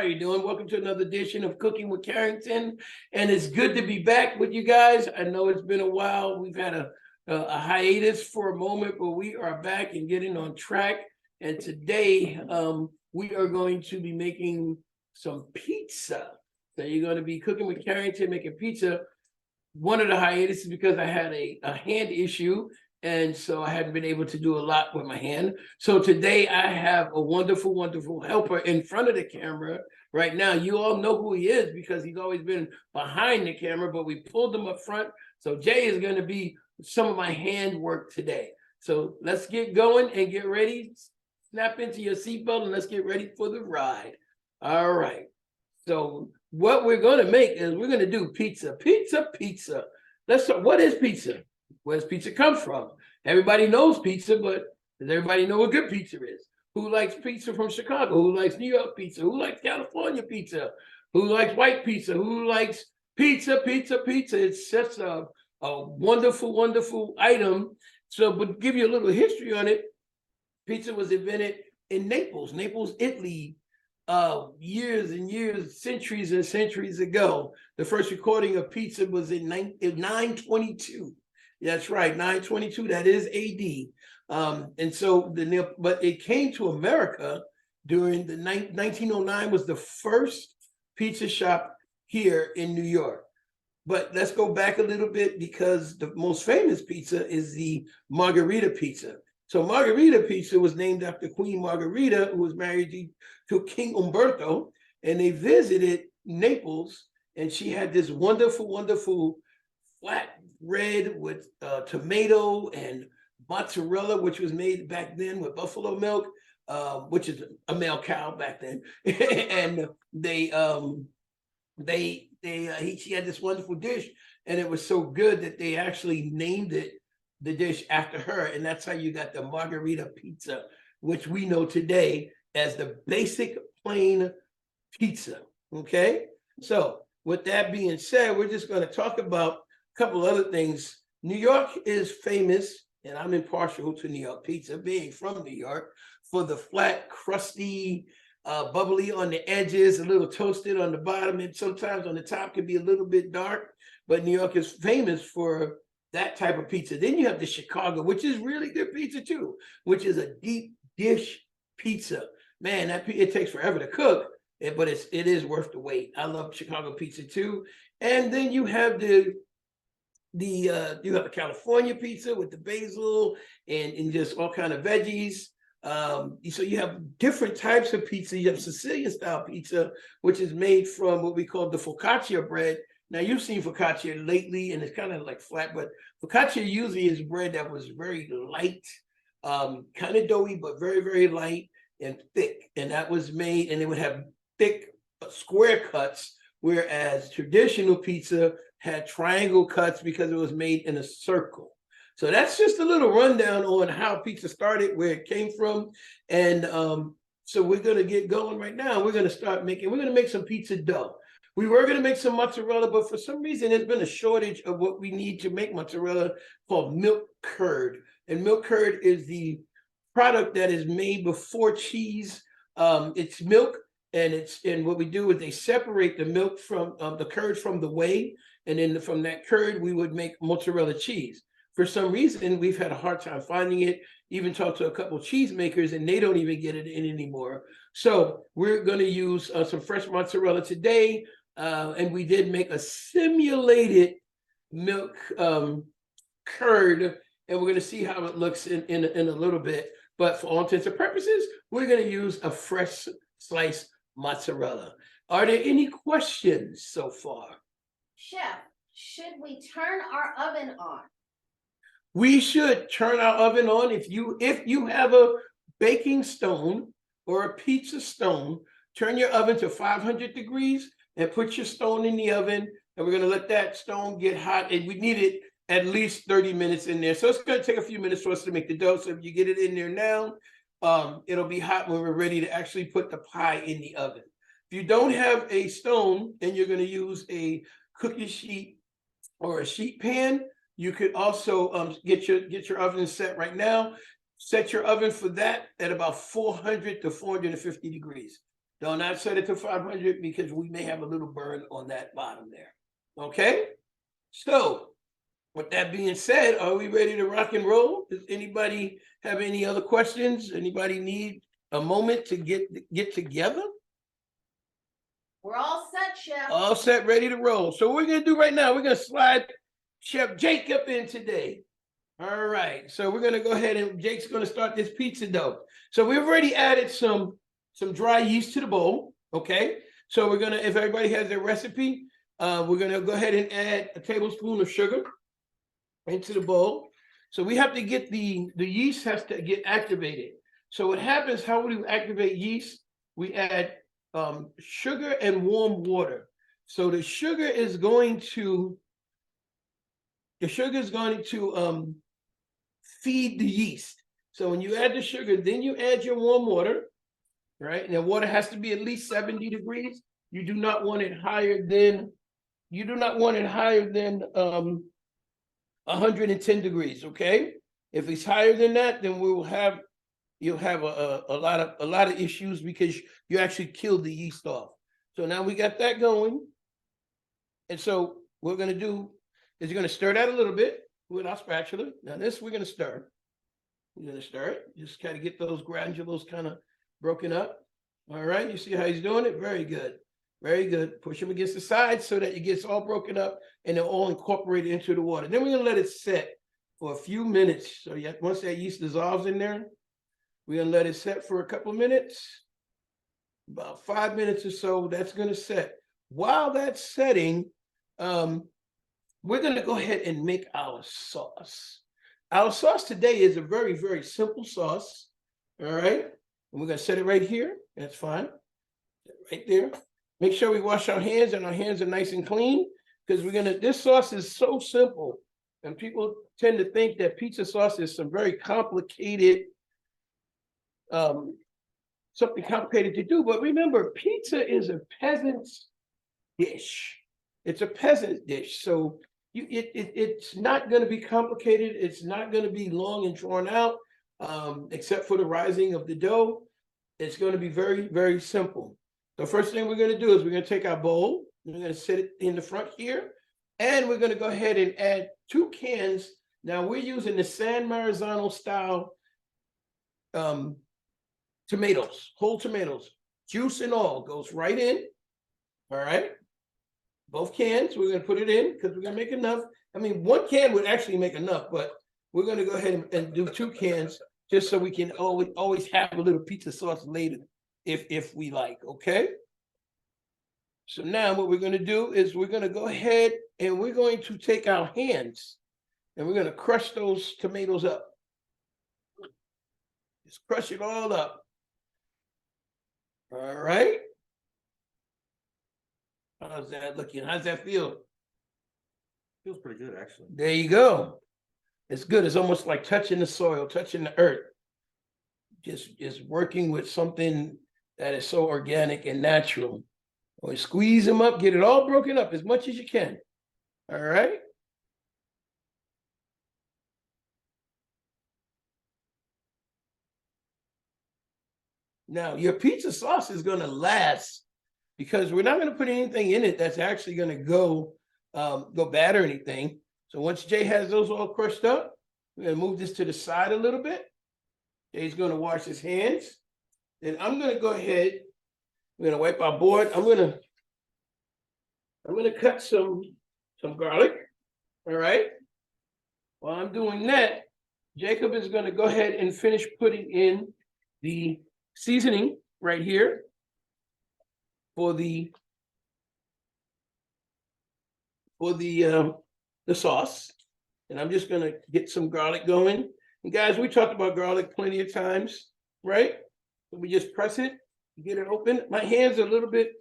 How you doing? Welcome to another edition of Cooking with Carrington, and it's good to be back with you guys. I know it's been a while. We've had a hiatus for a moment, but we are back and getting on track. And today, we are going to be making some pizza. So you're going to be cooking with Carrington, making pizza. One of the hiatus is because I had a hand issue, and so I hadn't been able to do a lot with my hand. So today I have a wonderful, wonderful helper in front of the camera right now. You all know who he is because he's always been behind the camera, but we pulled him up front. So Jay is going to be some of my hand work today. So let's get going and get ready. Snap into your seatbelt and let's get ready for the ride. All right. So what we're going to make is we're going to do pizza. Let's start. What is pizza? Where does pizza come from? Everybody knows pizza, but does everybody know what good pizza is? Who likes pizza from Chicago? Who likes New York pizza? Who likes California pizza? Who likes white pizza? Who likes pizza? It's just a wonderful, wonderful item. So, but give you a little history on it. Pizza was invented in Naples, Italy, years and years, centuries and centuries ago. The first recording of pizza was in 922. That's right, 922. That is AD. And so but it came to America during the 1909 was the first pizza shop here in New York. But let's go back a little bit because the most famous pizza is the margarita pizza. So margarita pizza was named after Queen Margherita, who was married to King Umberto, and they visited Naples, and she had this wonderful, wonderful flat bread with tomato and mozzarella, which was made back then with buffalo milk, which is a male cow back then. And she had this wonderful dish, and it was so good that they actually named it the dish after her, and that's how you got the margarita pizza, which we know today as the basic plain pizza. Okay, so with that being said, we're just going to talk about a couple other things. New York is famous, and I'm impartial to New York pizza, being from New York, for the flat, crusty, bubbly on the edges, a little toasted on the bottom, and sometimes on the top can be a little bit dark. But New York is famous for that type of pizza. Then you have the Chicago, which is really good pizza too, which is a deep dish pizza. Man, it takes forever to cook, but it is worth the wait. I love Chicago pizza too. And then you have the California pizza with the basil and just all kind of veggies. So you have different types of pizza. You have Sicilian style pizza, which is made from what we call the focaccia bread. Now, you've seen focaccia lately, and it's kind of like flat, but focaccia usually is bread that was very light, kind of doughy, but very, very light and thick. And that was made, and it would have thick square cuts, whereas traditional pizza had triangle cuts because it was made in a circle. So that's just a little rundown on how pizza started, where it came from. And so we're going to get going right now. We're going to make some pizza dough. We were going to make some mozzarella, but for some reason, there's been a shortage of what we need to make mozzarella called milk curd. And milk curd is the product that is made before cheese. It's milk, and what we do is they separate the milk from the curd from the whey, and then from that curd, we would make mozzarella cheese. For some reason, we've had a hard time finding it. Even talked to a couple of cheesemakers, and they don't even get it in anymore. So we're going to use some fresh mozzarella today. And we did make a simulated milk curd, and we're going to see how it looks in a little bit. But for all intents and purposes, we're going to use a fresh sliced mozzarella. Are there any questions so far? Chef, should we turn our oven on? We should turn our oven on. If you have a baking stone or a pizza stone, turn your oven to 500 degrees. And put your stone in the oven, and we're going to let that stone get hot. And we need it at least 30 minutes in there. So it's going to take a few minutes for us to make the dough. So if you get it in there now, it'll be hot when we're ready to actually put the pie in the oven. If you don't have a stone and you're going to use a cookie sheet or a sheet pan, you could also get your oven set right now. Set your oven for that at about 400 to 450 degrees. Do not set it to 500 because we may have a little burn on that bottom there. Okay? So, with that being said, are we ready to rock and roll? Does anybody have any other questions? Anybody need a moment to get together? We're all set, Chef. All set, ready to roll. So what we're gonna do right now, we're gonna slide Chef Jacob in today. All right, so we're gonna go ahead and Jake's gonna start this pizza dough. So we've already added some dry yeast to the bowl. Okay, so we're gonna, if everybody has their recipe, we're gonna go ahead and add a tablespoon of sugar into the bowl. So we have to get the yeast has to get activated. So what happens, how we activate yeast? We add sugar and warm water. So the sugar is going to feed the yeast. So when you add the sugar, then you add your warm water, right? And the water has to be at least 70 degrees. You do not want it higher than 110 degrees. Okay. If it's higher than that, then you'll have a lot of issues because you actually killed the yeast off. So now we got that going. And so what we're going to do is you're going to stir that a little bit with our spatula. Now this we're going to stir. We're going to stir it. Just kind of get those granules kind of broken up. All right. You see how he's doing it? Very good. Very good. Push them against the sides so that it gets all broken up and they're all incorporated into the water. Then we're going to let it set for a few minutes. So once that yeast dissolves in there, we're going to let it set for a couple of minutes, about 5 minutes or so. That's going to set. While that's setting, we're going to go ahead and make our sauce. Our sauce today is a very, very simple sauce. All right. And we're going to set it right here. That's fine. Right there. Make sure we wash our hands and our hands are nice and clean because this sauce is so simple. And people tend to think that pizza sauce is some very complicated, something complicated to do. But remember, pizza is a peasant's dish. It's a peasant dish. So it's not going to be complicated. It's not going to be long and drawn out, except for the rising of the dough. It's going to be very, very simple. The first thing we're going to do is we're going to take our bowl. We're going to set it in the front here. And we're going to go ahead and add 2 cans. Now we're using the San Marzano style tomatoes, whole tomatoes, juice and all goes right in. All right. Both cans, we're going to put it in because we're going to make enough. I mean, 1 can would actually make enough, but we're going to go ahead and do 2 cans just so we can always have a little pizza sauce later if we like. Okay. So now what we're going to do is we're going to go ahead and we're going to take our hands and we're going to crush those tomatoes up. Just crush it all up. All right. How's that looking? How's that feel? Feels pretty good, actually. There you go. It's good. It's almost like touching the soil, touching the earth. Just working with something that is so organic and natural. Or squeeze them up, get it all broken up as much as you can. All right. Now your pizza sauce is going to last because we're not going to put anything in it that's actually going to go bad or anything. So once Jay has those all crushed up, we're going to move this to the side a little bit. Jay's going to wash his hands. Then I'm going to go ahead. We're going to wipe our board. I'm going to cut some garlic. All right. While I'm doing that, Jacob is going to go ahead and finish putting in the seasoning right here for the sauce. And I'm just going to get some garlic going. And guys, we talked about garlic plenty of times, right? So we just press it, get it open. My hands are a little bit,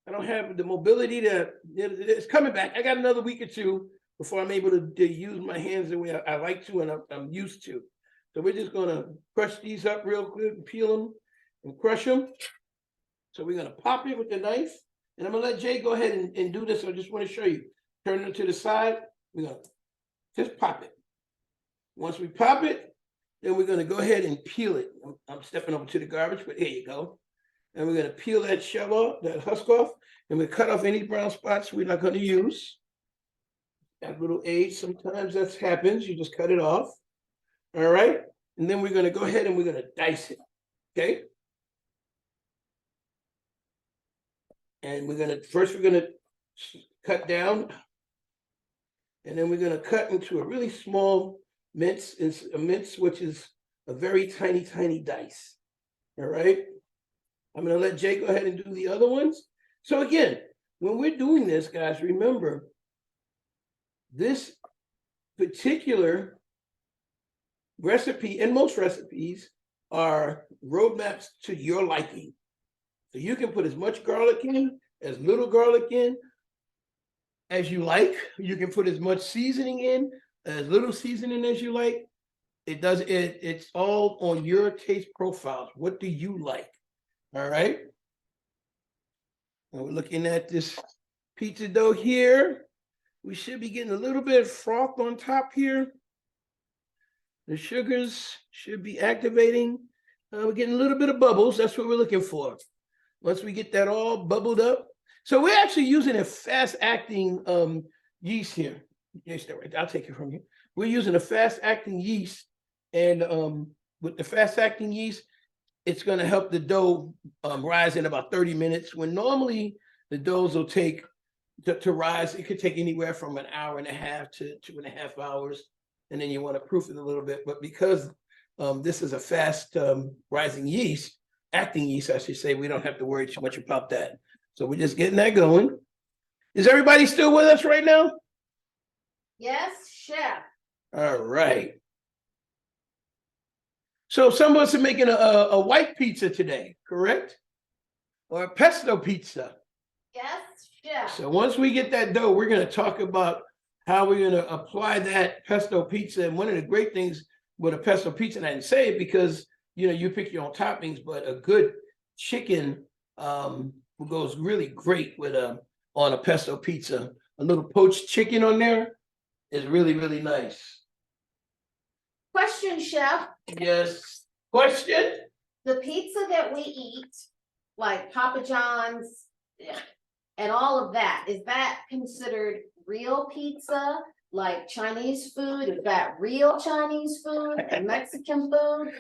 I don't have the mobility it's coming back. I got another week or 2 before I'm able to use my hands the way I like to and I'm used to. So we're just going to crush these up real quick and peel them and crush them. So we're going to pop it with the knife. And I'm going to let Jay go ahead and do this. I just want to show you. Turn it to the side. We're going to just pop it. Once we pop it, then we're going to go ahead and peel it. I'm stepping over to the garbage, but here you go. And we're gonna peel that shell off, that husk off, and we cut off any brown spots we're not gonna use. That little age, sometimes that happens, you just cut it off. All right, and then we're gonna go ahead and we're gonna dice it, okay? And we're gonna cut down, and then we're gonna cut into a really small mince, a mince which is a very tiny, tiny dice. All right. I'm gonna let Jay go ahead and do the other ones. So again, when we're doing this, guys, remember this particular recipe, and most recipes are roadmaps to your liking. So you can put as much garlic in, as little garlic in as you like. You can put as much seasoning in, as little seasoning as you like. It's all on your taste profiles. What do you like? All right. And we're looking at this pizza dough here. We should be getting a little bit of froth on top here. The sugars should be activating. We're getting a little bit of bubbles. That's what we're looking for. Once we get that all bubbled up. So we're actually using a fast-acting yeast here. Yes, that right. I'll take it from you. We're using a fast-acting yeast. And with the fast-acting yeast, it's going to help the dough rise in about 30 minutes. When normally the doughs will take to rise, it could take anywhere from an hour and a half to 2.5 hours. And then you want to proof it a little bit. But because this is a fast rising yeast, acting yeast, I should say, we don't have to worry too much about that. So we're just getting that going. Is everybody still with us right now? Yes, chef. All right. So some of us are making a white pizza today, correct? Or a pesto pizza. Yes, chef. So once we get that dough, we're going to talk about how we're going to apply that pesto pizza. And one of the great things with a pesto pizza, and I didn't say it because, you know, you pick your own toppings, but a good chicken goes really great with on a pesto pizza. A little poached chicken on there is really, really nice. Question, chef. Yes. Question? The pizza that we eat, like Papa John's and all of that, is that considered real pizza? Like Chinese food? Is that real Chinese food and Mexican food?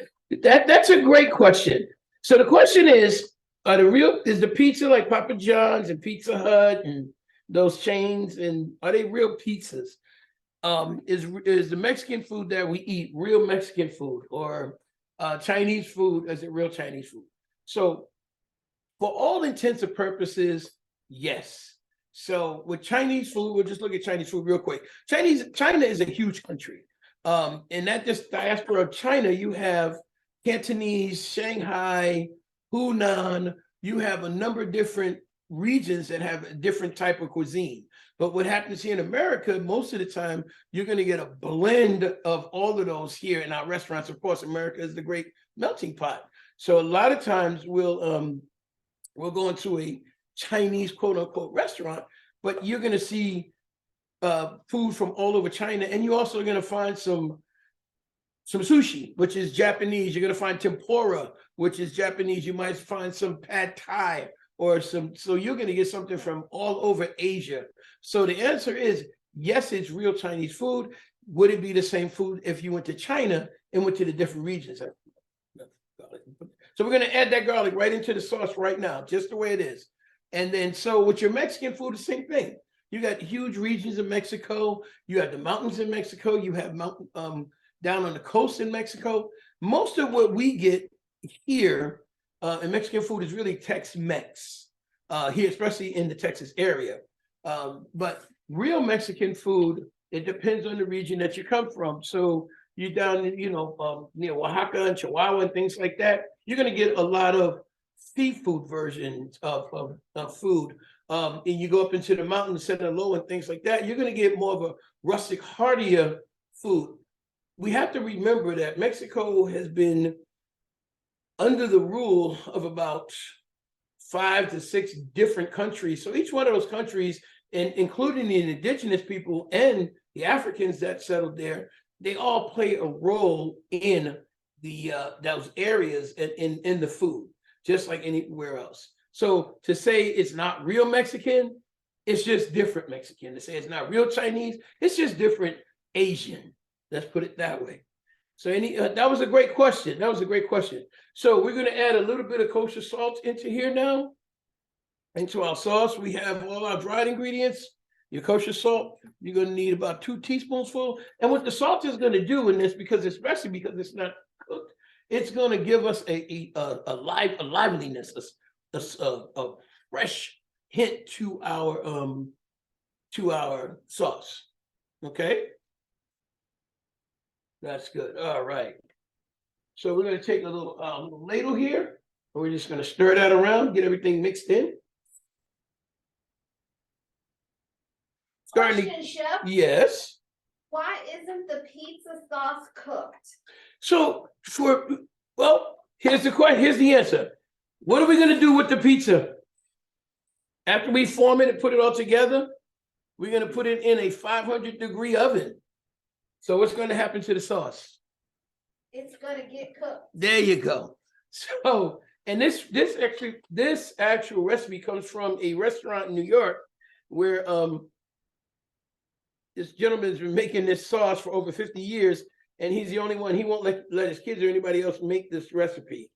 That's a great question. So the question is the pizza like Papa John's and Pizza Hut and those chains, and are they real pizzas? Is the Mexican food that we eat real Mexican food, or Chinese food? Is it real Chinese food? So for all intents and purposes, yes. So with Chinese food, we'll just look at Chinese food real quick. China is a huge country. And that just diaspora of China, you have Cantonese, Shanghai, Hunan, you have a number of different regions that have a different type of cuisine. But what happens here in America, most of the time, you're going to get a blend of all of those here in our restaurants. Of course, America is the great melting pot. So a lot of times we'll go into a Chinese quote unquote restaurant, but you're going to see food from all over China, and you're also going to find some sushi, which is Japanese. You're going to find tempura, which is Japanese. You might find some pad thai or so you're going to get something from all over Asia. So the answer is yes, it's real Chinese food. Would it be the same food if you went to China and went to the different regions? So we're going to add that garlic right into the sauce right now, just the way it is. And then so with your Mexican food, the same thing. You got huge regions in Mexico. You have the mountains in Mexico. You have mountain down on the coast in Mexico. Most of what we get here in Mexican food is really Tex-Mex here, especially in the Texas area. But real Mexican food, it depends on the region that you come from. So you're down, near Oaxaca and Chihuahua and things like that. You're going to get a lot of seafood versions of food. And you go up into the mountains, center low, and things like that. You're going to get more of a rustic, heartier food. We have to remember that Mexico has been under the rule of about 5 to 6 different countries. So each one of those countries, and including the indigenous people and the Africans that settled there, they all play a role in the those areas in the food. just like anywhere else. So to say it's not real Mexican, it's just different Mexican. To say it's not real Chinese, it's just different Asian. Let's put it that way. So that was a great question. That was a great question. So we're going to add a little bit of kosher salt into here now. Into our sauce, we have all our dried ingredients. Your kosher salt, you're going to need about 2 teaspoonsful. And what the salt is going to do in this, especially because it's not cooked, it's going to give us a liveliness, a fresh hint to our sauce. Okay, that's good. All right. So we're going to take a little ladle here, and we're just going to stir that around, get everything mixed in. Question, Chef. Yes. Why isn't the pizza sauce cooked? So here's the question. Here's the answer. What are we going to do with the pizza? After we form it and put it all together, we're going to put it in a 500-degree oven. So what's going to happen to the sauce? It's going to get cooked. There you go. So, and this actual recipe comes from a restaurant in New York where this gentleman's been making this sauce for over 50 years, and he's the only one. He won't let his kids or anybody else make this recipe.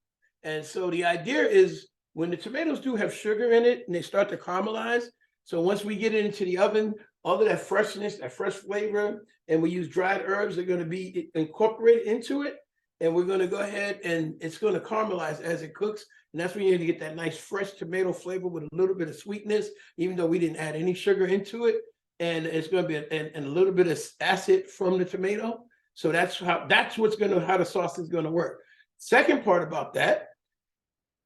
And so the idea is when the tomatoes do have sugar in it and they start to caramelize, so once we get it into the oven, all of that freshness, that fresh flavor, and we use dried herbs, they're going to be incorporated into it. And we're going to go ahead and it's going to caramelize as it cooks. And that's when you're going to get that nice fresh tomato flavor with a little bit of sweetness, even though we didn't add any sugar into it. And it's going to be and a little bit of acid from the tomato. So that's how the sauce is going to work. Second part about that,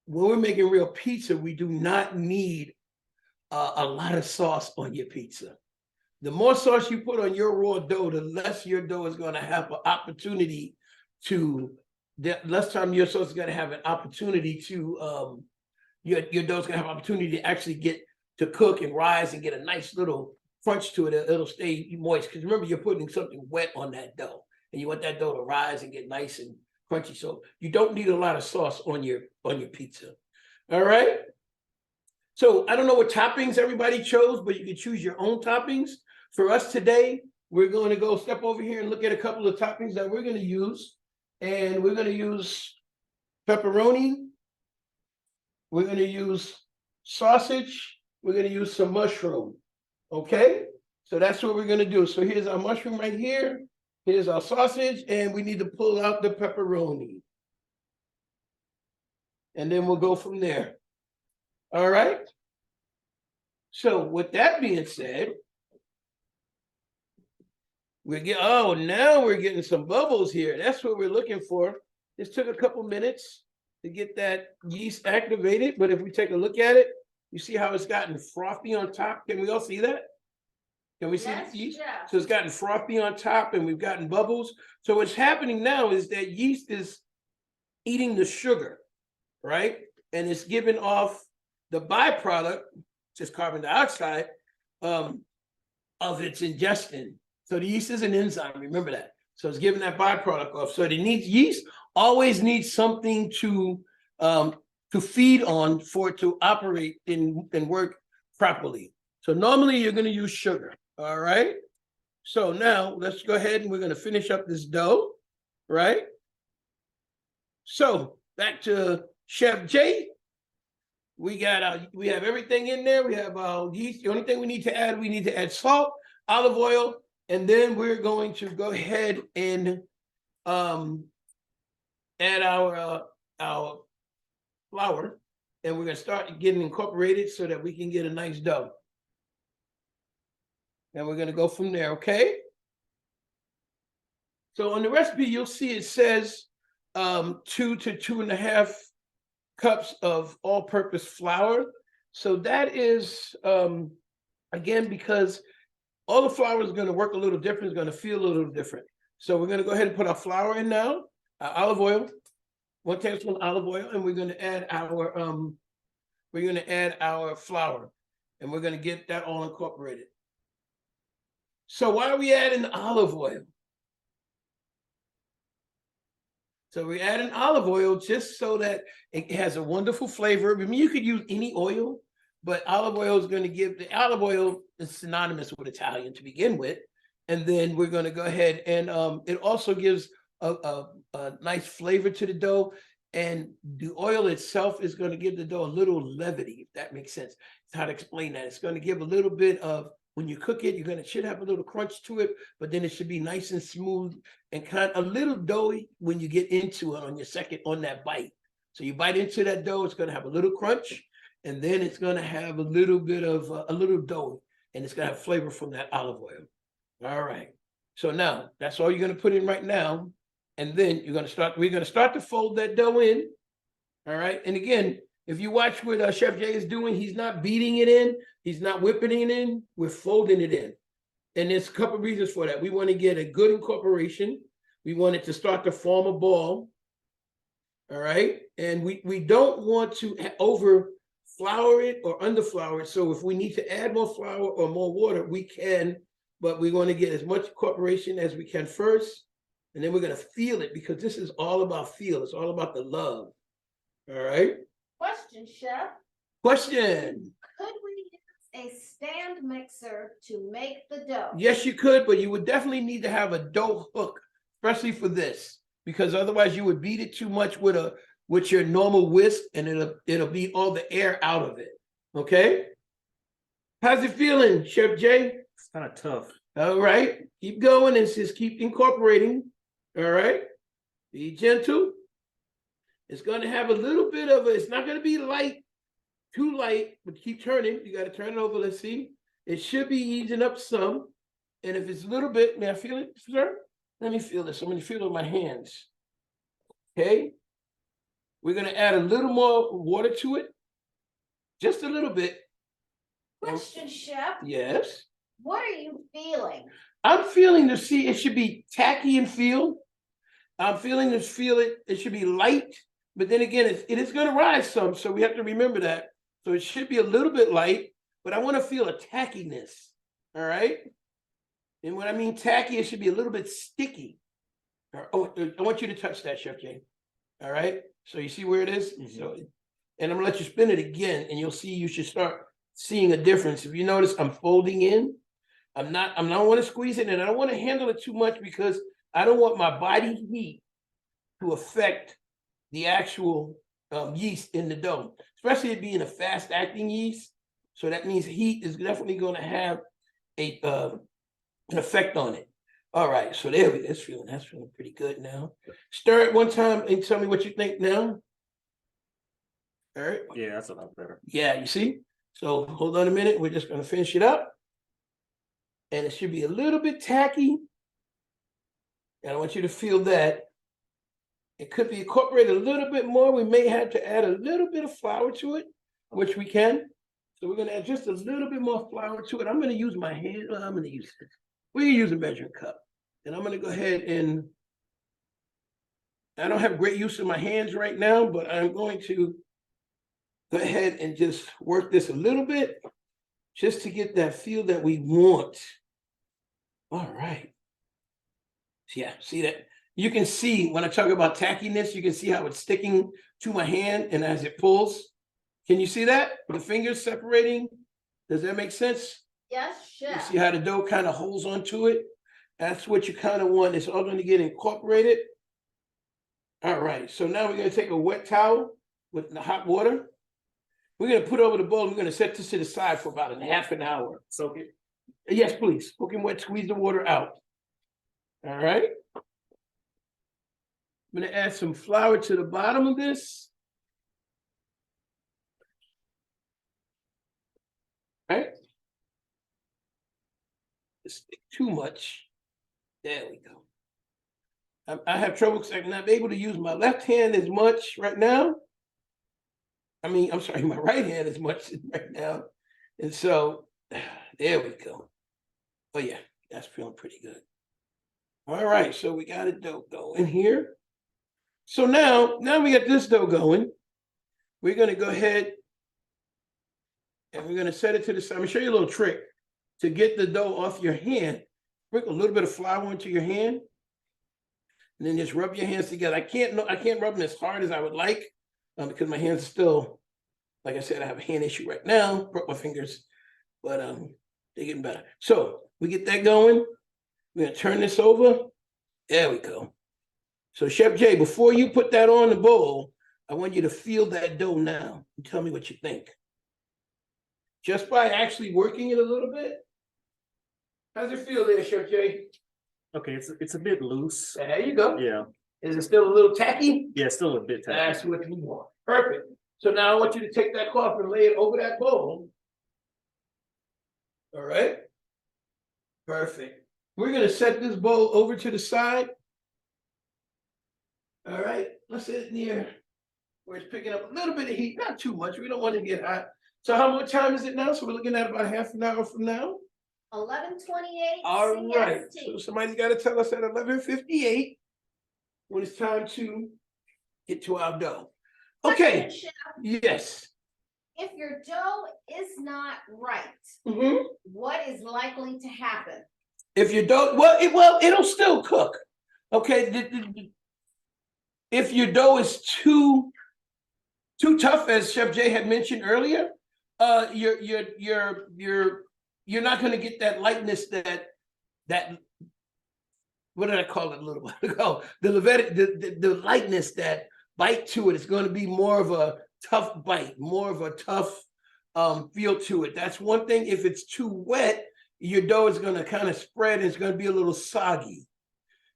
when we're making real pizza, we do not need a lot of sauce on your pizza. The more sauce you put on your raw dough, the less your dough is going to have an opportunity to. The less time your sauce is going to have an opportunity to. Your dough is going to have an opportunity to actually get to cook and rise and get a nice little crunch to it. It'll stay moist because remember you're putting something wet on that dough, and you want that dough to rise and get nice and crunchy. So you don't need a lot of sauce on your pizza. All right. So I don't know what toppings everybody chose, but you can choose your own toppings. For us today, we're going to go step over here and look at a couple of toppings that we're going to use. And we're going to use pepperoni. We're going to use sausage. We're going to use some mushroom. Okay, so that's what we're going to do. So here's our mushroom right here. Here's our sausage, and we need to pull out the pepperoni. And then we'll go from there. All right. So with that being said, now we're getting some bubbles here. That's what we're looking for. This took a couple minutes to get that yeast activated, but if we take a look at it, you see how it's gotten frothy on top? Can we all see that? Can we see the yeast? Yeah. So it's gotten frothy on top and we've gotten bubbles. So what's happening now is that yeast is eating the sugar, right? And it's giving off the byproduct, just carbon dioxide, of its ingestion. So the yeast is an enzyme, remember that. So it's giving that byproduct off. So yeast always needs something to feed on for it to operate and work properly. So normally you're going to use sugar. All right. So now let's go ahead and we're going to finish up this dough. Right. So back to Chef Jay. We have everything in there. We have our yeast. The only thing we need to add salt, olive oil, and then we're going to go ahead and add our flour, and we're going to start getting incorporated so that we can get a nice dough. And we're going to go from there, okay? So on the recipe, you'll see it says 2 to 2.5 cups of all-purpose flour. So that is, again, because all the flour is going to work a little different, it's going to feel a little different. So we're going to go ahead and put our flour in now, our olive oil, 1 tablespoon olive oil, and we're going to add our flour, and we're going to get that all incorporated. So why are we adding olive oil? So we're adding olive oil just so that it has a wonderful flavor. I mean, you could use any oil, but olive oil is going to give the olive oil is synonymous with Italian to begin with. And then we're going to go ahead and it also gives a nice flavor to the dough. And the oil itself is going to give the dough a little levity, if that makes sense. It's how to explain that. It's going to give a little bit of, when you cook it, you're going to should have a little crunch to it, but then it should be nice and smooth and kind of a little doughy when you get into it on that bite. So you bite into that dough, it's going to have a little crunch, and then it's going to have a little bit of a little dough, and it's going to have flavor from that olive oil. All right. So now that's all you're going to put in right now. And then we're going to start to fold that dough in. All right. And again, if you watch what Chef Jay is doing, he's not beating it in. He's not whipping it in. We're folding it in. And there's a couple of reasons for that. We want to get a good incorporation. We want it to start to form a ball. All right. And we don't want to over flour it or under flour it. So if we need to add more flour or more water, we can, but we want to get as much incorporation as we can first. And then we're going to feel it, because this is all about feel. It's all about the love. All right. Question, Chef. Question. Could we use a stand mixer to make the dough? Yes, you could, but you would definitely need to have a dough hook, especially for this, because otherwise you would beat it too much with your normal whisk, and it'll beat all the air out of it. Okay. How's it feeling, Chef Jay? It's kind of tough. All right. Keep going and just keep incorporating. All right. Be gentle. It's going to have a little bit of it's not going to be light, too light, but keep turning. You got to turn it over. Let's see. It should be easing up some. And if it's a little bit, may I feel it, sir? Let me feel this. I'm going to feel it with my hands. Okay. We're going to add a little more water to it. Just a little bit. Question, Chef. Yes. What are you feeling? I'm feeling to see it should be tacky and feel. I'm feeling to feel it. It should be light, but then again, it is going to rise some. So we have to remember that. So it should be a little bit light, but I want to feel a tackiness. All right. And when I mean tacky, it should be a little bit sticky. Oh, I want you to touch that, Chef Jay. All right. So you see where it is? Mm-hmm. So, and I'm gonna let you spin it again, and you'll see you should start seeing a difference. If you notice, I'm folding in. I don't want to squeeze it, and I don't want to handle it too much, because I don't want my body heat to affect the actual yeast in the dough, especially it being a fast-acting yeast. So that means heat is definitely going to have an effect on it. All right, so there we go. That's feeling pretty good now. Stir it one time and tell me what you think now. All right. Yeah, that's a lot better. Yeah, you see? So hold on a minute. We're just going to finish it up. And it should be a little bit tacky. And I want you to feel that. It could be incorporated a little bit more. We may have to add a little bit of flour to it, which we can. So we're going to add just a little bit more flour to it. I'm going to use my hand. I'm going to use this. We're going to use a measuring cup. And I'm going to go ahead and, I don't have great use of my hands right now, but I'm going to go ahead and just work this a little bit, just to get that feel that we want. All right. Yeah, see that? You can see when I talk about tackiness, you can see how it's sticking to my hand, and as it pulls, can you see that? The fingers separating. Does that make sense? Yes, You Chef. see how the dough kind of holds onto it? That's what you kind of want. It's all going to get incorporated. All right, so now we're going to take a wet towel with the hot water. We're going to put it over the bowl. We're going to set this to the side for about half an hour. Soak it. Yes, please. Soaking wet, squeeze the water out. All right. I'm going to add some flour to the bottom of this. All right. It's too much. There we go. I have trouble because I'm not able to use my left hand as much right now. I mean, I'm sorry, my right hand as much right now. And so there we go. Oh yeah, that's feeling pretty good. All right, so we got a dough going here. So now we got this dough going. We're going to go ahead and we're going to set it to the side. I'm going to show you a little trick to get the dough off your hand. Sprinkle a little bit of flour into your hand. and then just rub your hands together. I can't rub them as hard as I would like because my hands are still, like I said, I have a hand issue right now. Broke my fingers, but they're getting better. So we get that going. We're gonna turn this over. There we go. So Chef Jay, before you put that on the bowl, I want you to feel that dough now and tell me what you think. Just by actually working it a little bit. How's it feel there, Chef Jay? Okay, it's a bit loose. There you go. Yeah, Is it still a little tacky? yeah, still a bit tacky. That's what we want. Perfect. So now I want you to take that cloth and lay it over that bowl. All right. Perfect. We're gonna set this bowl over to the side. All right, let's set it near where it's picking up a little bit of heat, not too much. We don't want to get hot. So how much time is it now? So we're looking at about half an hour from now. 11:28. All right, CST. so somebody's got to tell us at 11:58 when it's time to get to our dough. Okay, Question, Chef, yes. if your dough is not right, Mhm. what is likely to happen? If your dough, it'll still cook. Okay, if your dough is too tough, as Chef Jay had mentioned earlier, you're not going to get that lightness that what did I call it a little while ago? The lightness, that bite to it is going to be more of a tough bite, more of a tough feel to it. That's one thing. If it's too wet, your dough is going to kind of spread and it's going to be a little soggy.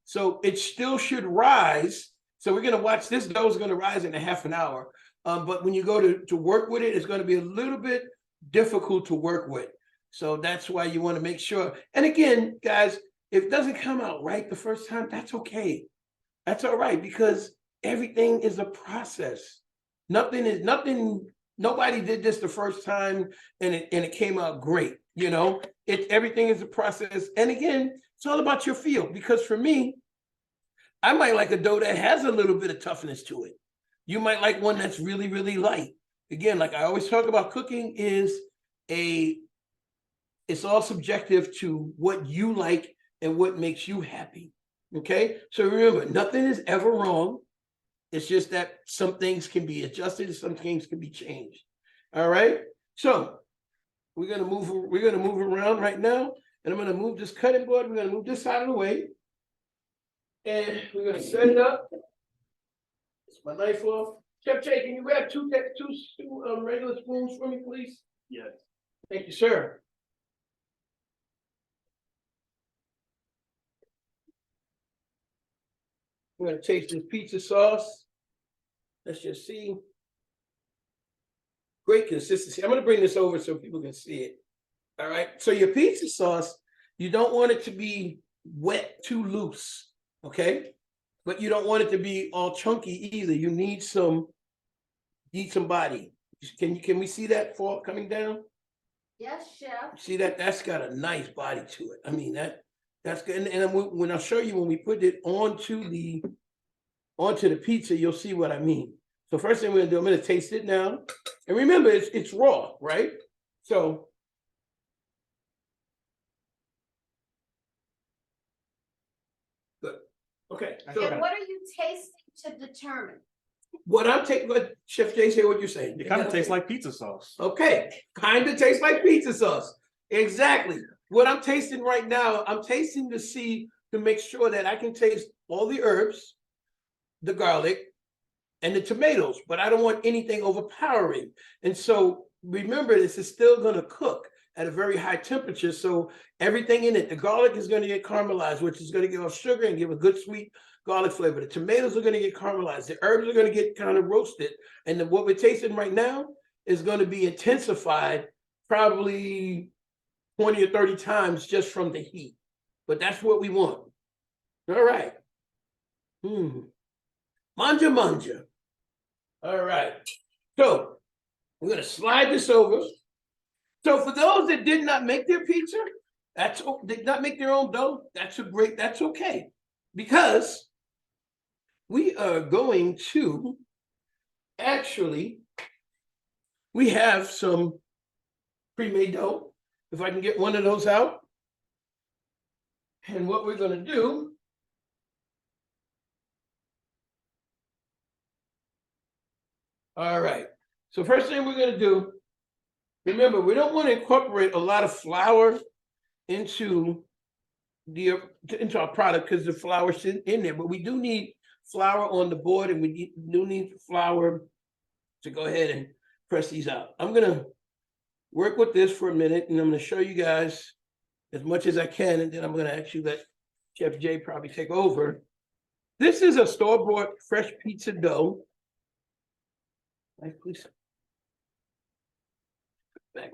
So it still should rise. So we're going to watch, this dough is going to rise in a half an hour. But when you go to work with it, it's going to be a little bit difficult to work with. So that's why you want to make sure. And again, guys, if it doesn't come out right the first time, that's okay. That's all right, because everything is a process. Nobody did this the first time and it came out great. You know, everything is a process. And again, it's all about your feel, because for me, I might like a dough that has a little bit of toughness to it. You might like one that's really, really light. Again, like I always talk about, cooking it's all subjective to what you like and what makes you happy. Okay. So remember, nothing is ever wrong. It's just that some things can be adjusted and some things can be changed. All right. So we're gonna move around right now, and I'm gonna move this cutting board. We're gonna move this out of the way. And we're gonna set it up. It's my knife off. Chef Jay, can you grab two regular spoons for me, please? Yes. Thank you, sir. I'm gonna taste this pizza sauce. Let's just see. Great consistency. I'm gonna bring this over so people can see it. All right. So your pizza sauce, you don't want it to be wet, too loose. Okay. But you don't want it to be all chunky either. You need some body. Can we see that fall coming down? Yes, Chef. See that? That's got a nice body to it. I mean, that's good. And when I'll show you, when we put it onto the pizza, you'll see what I mean. So first thing we're gonna do, I'm gonna taste it now. And remember, it's raw, right? So good. Okay. So And what are you tasting to determine? what I'm taking, what Chef Jay said, what you're saying. It kind of tastes like pizza sauce. Okay, kind of tastes like pizza sauce. Exactly. What I'm tasting right now, I'm tasting to make sure that I can taste all the herbs, the garlic, and the tomatoes, but I don't want anything overpowering. And so remember, this is still going to cook at a very high temperature. So everything in it, the garlic is going to get caramelized, which is going to give off sugar and give a good sweet garlic flavor. The tomatoes are going to get caramelized. The herbs are going to get kind of roasted. And then what we're tasting right now is going to be intensified probably 20 or 30 times just from the heat. But that's what we want. All right. Manja. All right. So we're going to slide this over. So for those that did not make their pizza, did not make their own dough, that's okay. Because we are going to we have some pre-made dough. If I can get one of those out. And what we're going to do All right. So first thing we're gonna do, remember, we don't want to incorporate a lot of flour into into our product because the flour's in there, but we do need flour on the board, and we do need flour to go ahead and press these out. I'm gonna work with this for a minute, and I'm gonna show you guys as much as I can, and then I'm gonna actually let Chef Jay probably take over. This is a store-bought fresh pizza dough. Nice, please. Back.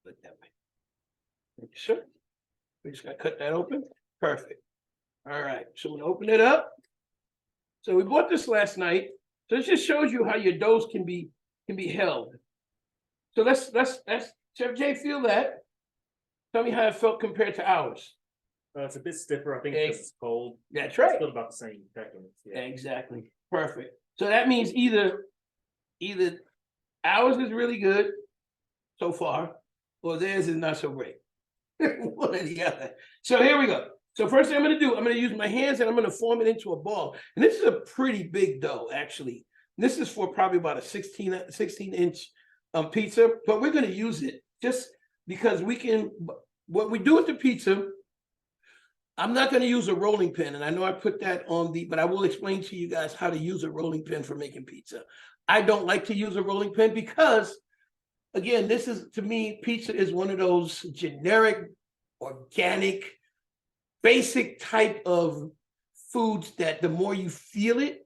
Put that way. Thank you, sir. We just gotta cut that open. Perfect. All right, so I'm gonna open it up. So we bought this last night. So this just shows you how your doughs can be held. So let's Chef Jay, feel that. Tell me how it felt compared to ours. It's a bit stiffer. I think Okay. because it's cold. That's It's right. still about the same technique. Yeah. Exactly. Perfect. So that means either ours is really good so far, or theirs is not so great. One or the other. So here we go. So first thing I'm gonna do, I'm gonna use my hands and I'm gonna form it into a ball. And this is a pretty big dough, actually. This is for probably about a 16-inch pizza, but we're gonna use it just because we can. What we do with the pizza, I'm not going to use a rolling pin, and I know I put that on but I will explain to you guys how to use a rolling pin for making pizza. I don't like to use a rolling pin because, again, this is, to me, pizza is one of those generic, organic, basic type of foods that the more you feel it,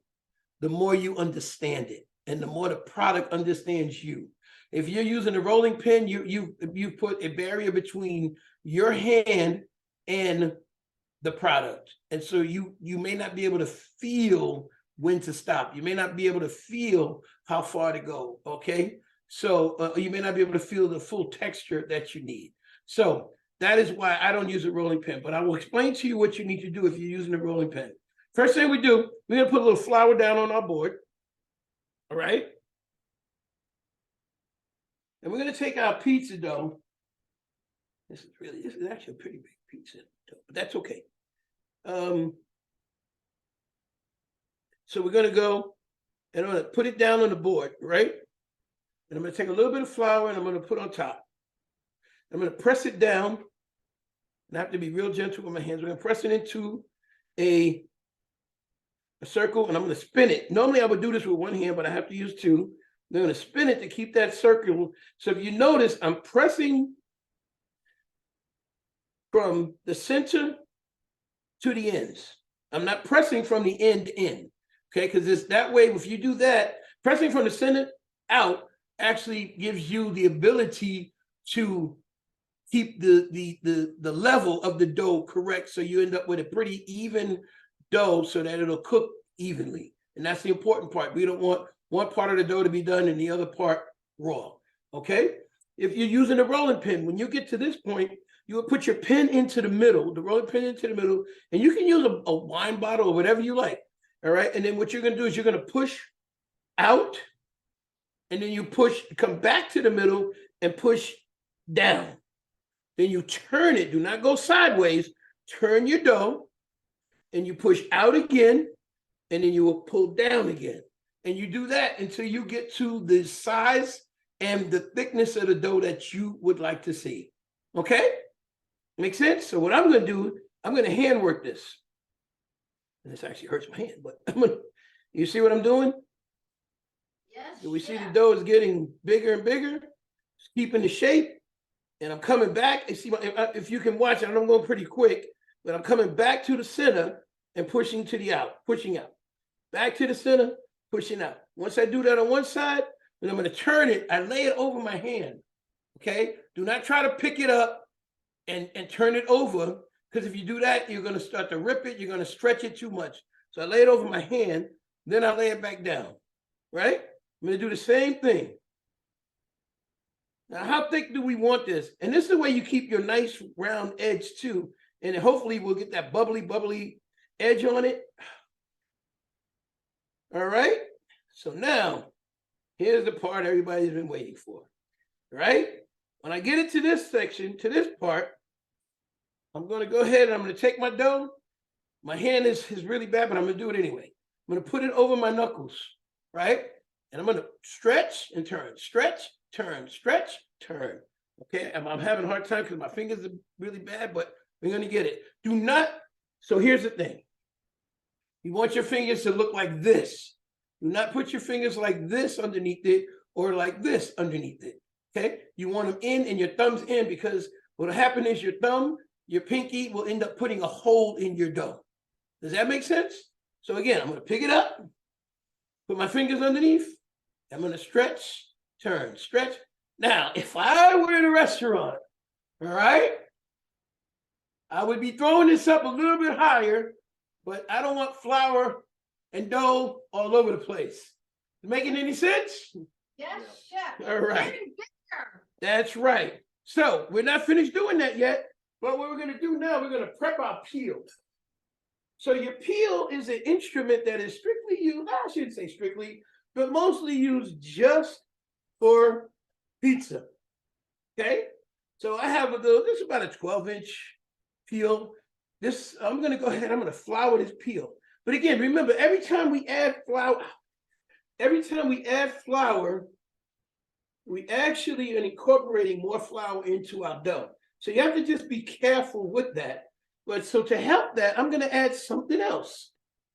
the more you understand it, and the more the product understands you. If you're using a rolling pin, you put a barrier between your hand and the product, and so you may not be able to feel when to stop. You may not be able to feel how far to go. Okay, so you may not be able to feel the full texture that you need. So that is why I don't use a rolling pin, but I will explain to you what you need to do if you're using a rolling pin. First thing we do, we're gonna put a little flour down on our board. All right, and we're gonna take our pizza dough. This is actually a pretty big pizza dough, but that's okay. So we're gonna go and I'm gonna put it down on the board, right? And I'm gonna take a little bit of flour and I'm gonna put on top. I'm gonna press it down, and I have to be real gentle with my hands. We're gonna press it into a circle, and I'm gonna spin it. Normally I would do this with one hand, but I have to use two. I'm gonna spin it to keep that circle. So if you notice, I'm pressing from the center to the ends. I'm not pressing from the end to end, okay? Because it's that way, if you do that, pressing from the center out actually gives you the ability to keep the level of the dough correct, so you end up with a pretty even dough so that it'll cook evenly. And that's the important part. We don't want one part of the dough to be done and the other part raw, okay? If you're using a rolling pin, when you get to this point, you will put your pin into the middle, the rolling pin into the middle, and you can use a wine bottle or whatever you like, all right? And then what you're gonna do is you're gonna push out, and then you come back to the middle and push down. Then you turn it, do not go sideways, turn your dough, and you push out again, and then you will pull down again. And you do that until you get to the size and the thickness of the dough that you would like to see, okay? Make sense? So what I'm gonna do, I'm gonna hand work this. And this actually hurts my hand, but you see what I'm doing? Yes. Do we see the dough is getting bigger and bigger? It's keeping the shape. And I'm coming back. And see, if you can watch it, I'm going pretty quick, but I'm coming back to the center and pushing out. Back to the center, pushing out. Once I do that on one side, then I'm going to turn it. I lay it over my hand. Okay? Do not try to pick it up and turn it over, because if you do that, you're going to start to rip it. You're going to stretch it too much. So I lay it over my hand, then I lay it back down. Right? I'm going to do the same thing. Now, how thick do we want this? And this is the way you keep your nice round edge too. And hopefully we'll get that bubbly edge on it. All right. So now, here's the part everybody's been waiting for, right? When I get it to this section, to this part, I'm going to go ahead and I'm going to take my dough. My hand is really bad, but I'm going to do it anyway. I'm going to put it over my knuckles, right? And I'm gonna stretch and turn, stretch, turn, stretch, turn. Okay, I'm having a hard time because my fingers are really bad, but we're gonna get it. Do not, so here's the thing. You want your fingers to look like this. Do not put your fingers like this underneath it or like this underneath it. Okay, you want them in and your thumbs in, because what'll happen is your thumb, your pinky will end up putting a hole in your dough. Does that make sense? So again, I'm gonna pick it up, put my fingers underneath, I'm gonna stretch, turn, stretch. Now, if I were in a restaurant, all right, I would be throwing this up a little bit higher, but I don't want flour and dough all over the place. Making any sense? Yes, chef. All right. Getting bigger. That's right. So we're not finished doing that yet, but what we're gonna do now, we're gonna prep our peel. So your peel is an instrument that is strictly used, I shouldn't say strictly, but mostly used just for pizza. Okay? So I have this is about a 12-inch peel. This, I'm gonna go ahead, I'm gonna flour this peel. But again, remember, every time we add flour, we actually are incorporating more flour into our dough. So you have to just be careful with that. But so to help that, I'm gonna add something else.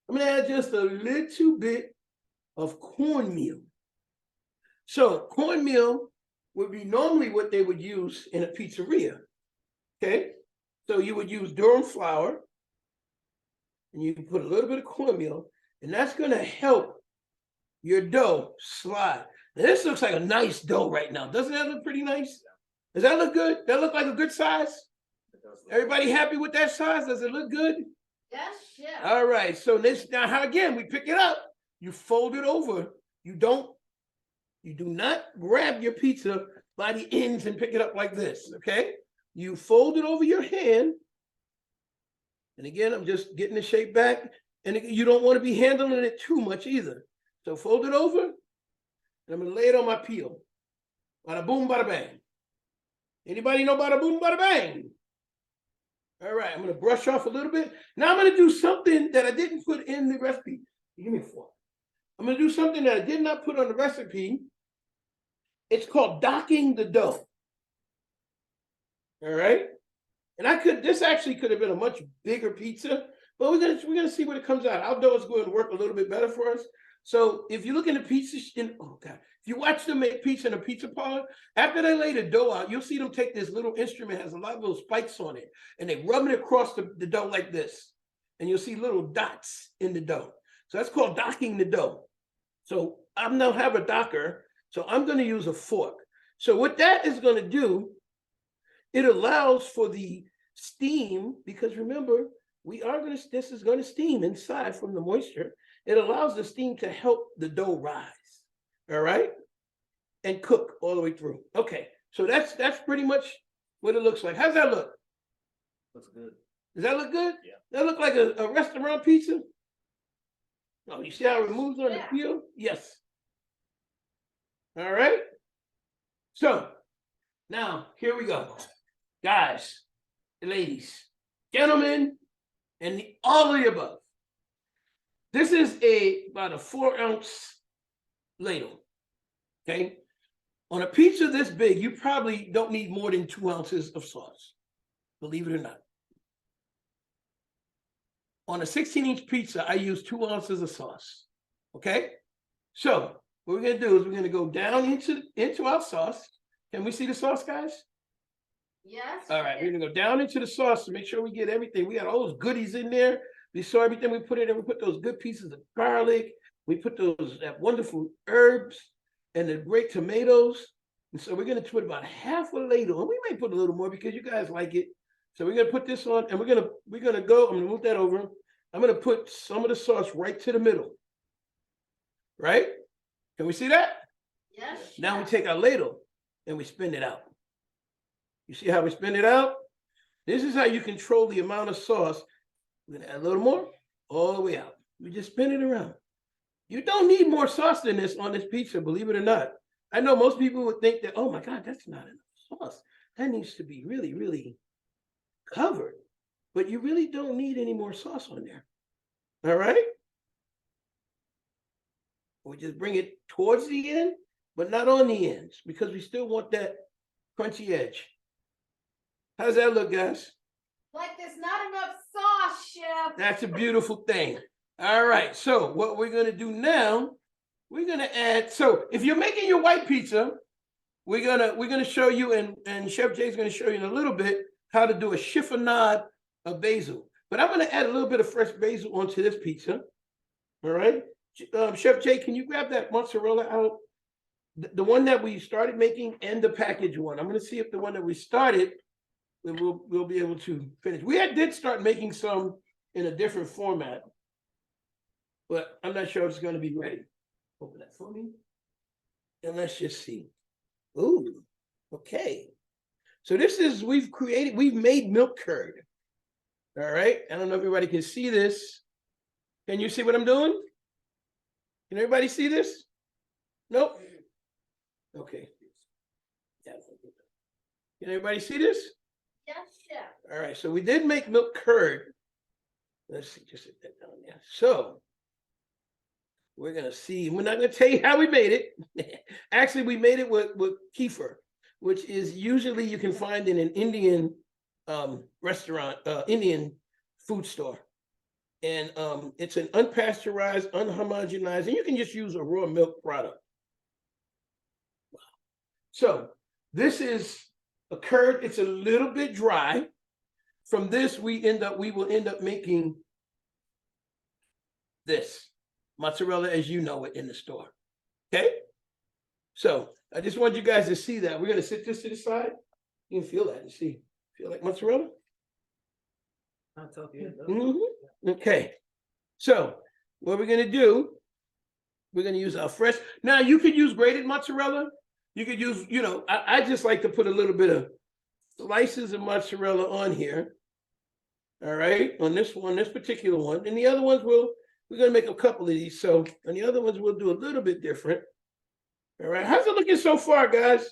I'm gonna add just a little bit of cornmeal. So cornmeal would be normally what they would use in a pizzeria. Okay, so you would use durum flour, and you can put a little bit of cornmeal, and that's gonna help your dough slide. Now, this looks like a nice dough right now. Doesn't that look pretty nice? Does that look good? That look like a good size? Everybody happy with that size? Does it look good? Yes, chef. All right, so this, now how again, we pick it up, you fold it over. You do not grab your pizza by the ends and pick it up like this, okay? You fold it over your hand. And again, I'm just getting the shape back. And you don't want to be handling it too much either. So fold it over, and I'm gonna lay it on my peel. Bada boom, bada bang. Anybody know bada boom, bada bang? All right, I'm gonna brush off a little bit. Now I'm gonna do something that I didn't put in the recipe. Give me a fork. I'm gonna do something that I did not put on the recipe. It's called docking the dough. All right. And this actually could have been a much bigger pizza, but we're gonna see what it comes out. Our dough is going to work a little bit better for us. So if you look in the pizza, if you watch them make pizza in a pizza parlor, after they lay the dough out, you'll see them take this little instrument, has a lot of little spikes on it, and they rub it across the dough like this. And you'll see little dots in the dough. So that's called docking the dough. So I don't have a docker, so I'm going to use a fork. So what that is going to do, it allows for the steam, because remember, this is going to steam inside from the moisture. It allows the steam to help the dough rise, all right, and cook all the way through. Okay, so that's pretty much what it looks like. How's that look? Looks good. Does that look good? Yeah. That look like a restaurant pizza? Oh, you see how it moves on the peel? Yes. All right. So now here we go, guys, ladies, gentlemen, and all of the above. This is about a 4-ounce ladle, okay? On a pizza this big, you probably don't need more than 2 ounces of sauce, believe it or not. On a 16-inch pizza, I use 2 ounces of sauce, okay? So what we're gonna do is we're gonna go down into our sauce. Can we see the sauce, guys? Yes. All right, we're gonna go down into the sauce to make sure we get everything. We got all those goodies in there. We saw everything we put in there. We put those good pieces of garlic. We put that wonderful herbs and the great tomatoes. And so we're gonna put about half a ladle, and we may put a little more because you guys like it. So we're gonna put this on, and we're gonna go. I'm gonna move that over. I'm gonna put some of the sauce right to the middle. Right? Can we see that? Yes. Now we take our ladle and we spin it out. You see how we spin it out? This is how you control the amount of sauce. We're gonna add a little more, all the way out. We just spin it around. You don't need more sauce than this on this pizza, believe it or not. I know most people would think that, oh my God, that's not enough sauce. That needs to be really, really covered. But you really don't need any more sauce on there. All right? We just bring it towards the end, but not on the ends, because we still want that crunchy edge. How's that look, guys? Like there's not enough sauce, chef. That's a beautiful thing. All right, so what we're gonna do now, we're gonna add, so if you're making your white pizza, we're gonna show you, and Chef Jay's gonna show you in a little bit how to do a chiffonade of basil. But I'm gonna add a little bit of fresh basil onto this pizza. All right, Chef Jay, can you grab that mozzarella out? The one that we started making and the package one. I'm gonna see if the one that we started, we'll be able to finish. We did start making some in a different format, but I'm not sure if it's gonna be ready. Open that for me, and let's just see. Ooh, okay. So this is, we've made milk curd. All right, I don't know if everybody can see this. Can you see what I'm doing? Can everybody see this? Nope. Okay. Yeah. Can everybody see this? Yes, chef. All right, so we did make milk curd. Let's see, just sit that down there. So we're gonna see, we're not gonna tell you how we made it. Actually, we made it with kefir, which is usually you can find in an Indian restaurant, Indian food store. And it's an unpasteurized, unhomogenized, and you can just use a raw milk product. Wow. So this is a curd, it's a little bit dry. From this, we will end up making this mozzarella as you know it in the store. Okay? So I just want you guys to see that. We're gonna sit this to the side. You can feel that and see. Feel like mozzarella? I'll tell you. Mm-hmm. Okay. So what we're gonna do, we're gonna use our fresh. Now you could use grated mozzarella. You could use, I just like to put a little bit of slices of mozzarella on here. All right, on this one, this particular one. And the other ones we're gonna make a couple of these. So on the other ones, we'll do a little bit different. All right, how's it looking so far, guys?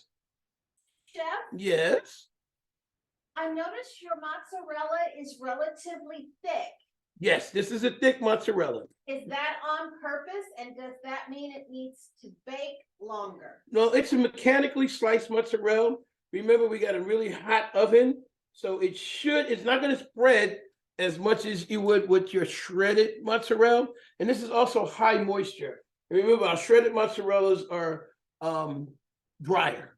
Chef, Yes. I noticed your mozzarella is relatively thick. Yes, this is a thick mozzarella. Is that on purpose? And does that mean it needs to bake longer? No, it's a mechanically sliced mozzarella. Remember, we got a really hot oven, so it's not gonna spread as much as you would with your shredded mozzarella. And this is also high moisture. And remember, our shredded mozzarellas are drier.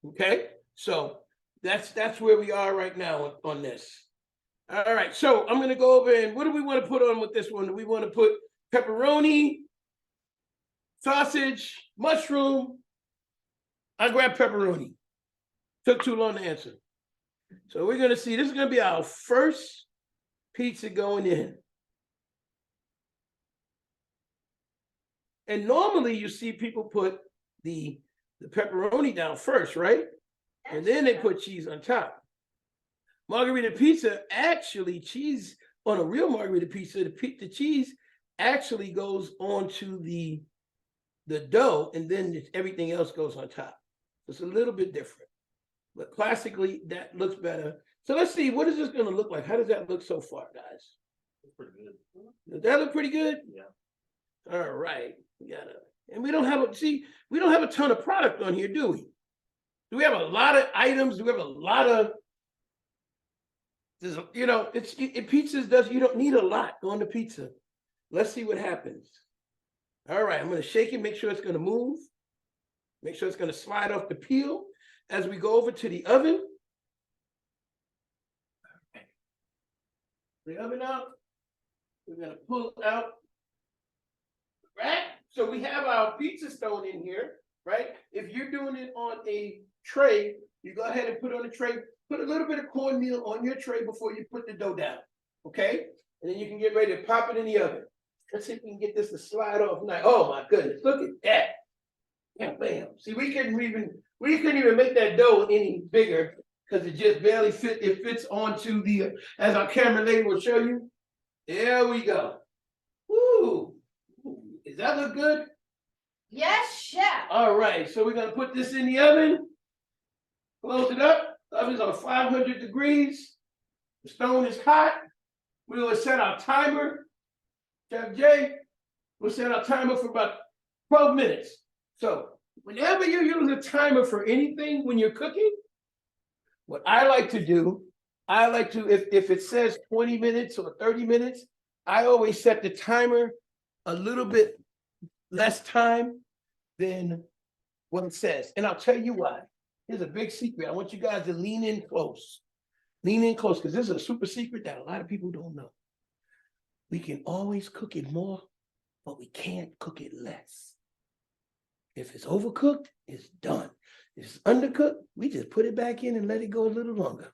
Okay, so that's where we are right now on this. All right, so I'm gonna go over and what do we want to put on with this one? Do we want to put pepperoni, sausage, mushroom? I grabbed pepperoni. Took too long to answer. So we're gonna see, this is gonna be our first pizza going in. And normally you see people put the pepperoni down first, right? And then they put cheese on top. Margarita pizza, actually, cheese on a real margarita pizza, the cheese actually goes onto the dough, and then everything else goes on top. It's a little bit different, but classically that looks better. So let's see, what is this going to look like? How does that look so far, guys? It's pretty good. Does that look pretty good? Yeah. All right, and we don't have a ton of product on here, do we? Do we have a lot of items? Do we have a lot of? Pizzas you don't need a lot on the pizza. Let's see what happens. All right, I'm going to shake it, make sure it's going to move. Make sure it's going to slide off the peel as we go over to the oven. Okay. The oven out. We're going to pull out. Right? So we have our pizza stone in here, right? If you're doing it on a tray, you go ahead and put it on a tray. Put a little bit of cornmeal on your tray before you put the dough down, okay? And then you can get ready to pop it in the oven. Let's see if we can get this to slide off now. Oh my goodness, look at that. Yeah, bam. See, we couldn't even make that dough any bigger because it just barely fits onto the, as our camera lady will show you. There we go. Woo! Does that look good? Yes, chef. All right, so we're gonna put this in the oven. Close it up. The oven's on 500 degrees. The stone is hot. We will set our timer. Chef Jay, we'll set our timer for about 12 minutes. So whenever you use a timer for anything when you're cooking, what I like to do, if it says 20 minutes or 30 minutes, I always set the timer a little bit less time than what it says. And I'll tell you why. Here's a big secret. I want you guys to lean in close. Lean in close, because this is a super secret that a lot of people don't know. We can always cook it more, but we can't cook it less. If it's overcooked, it's done. If it's undercooked, we just put it back in and let it go a little longer.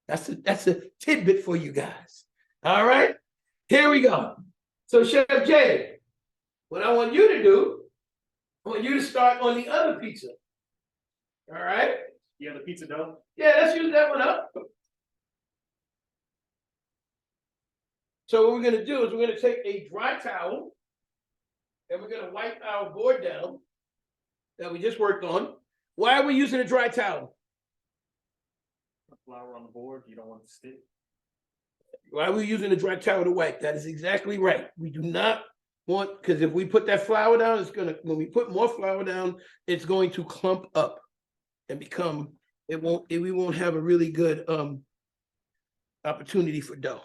That's a tidbit for you guys. All right, here we go. So Chef Jay, what I want you to do, I want you to start on the other pizza. All right? You have the pizza dough? Yeah, let's use that one up. So what we're gonna do is we're gonna take a dry towel and we're gonna wipe our board down that we just worked on. Why are we using a dry towel? Flour on the board, you don't want it to stick. Why are we using a dry towel to wipe? That is exactly right. We do not want, because if we put that flour down, it's gonna, when we put more flour down, it's going to clump up and become, we won't have a really good opportunity for dough.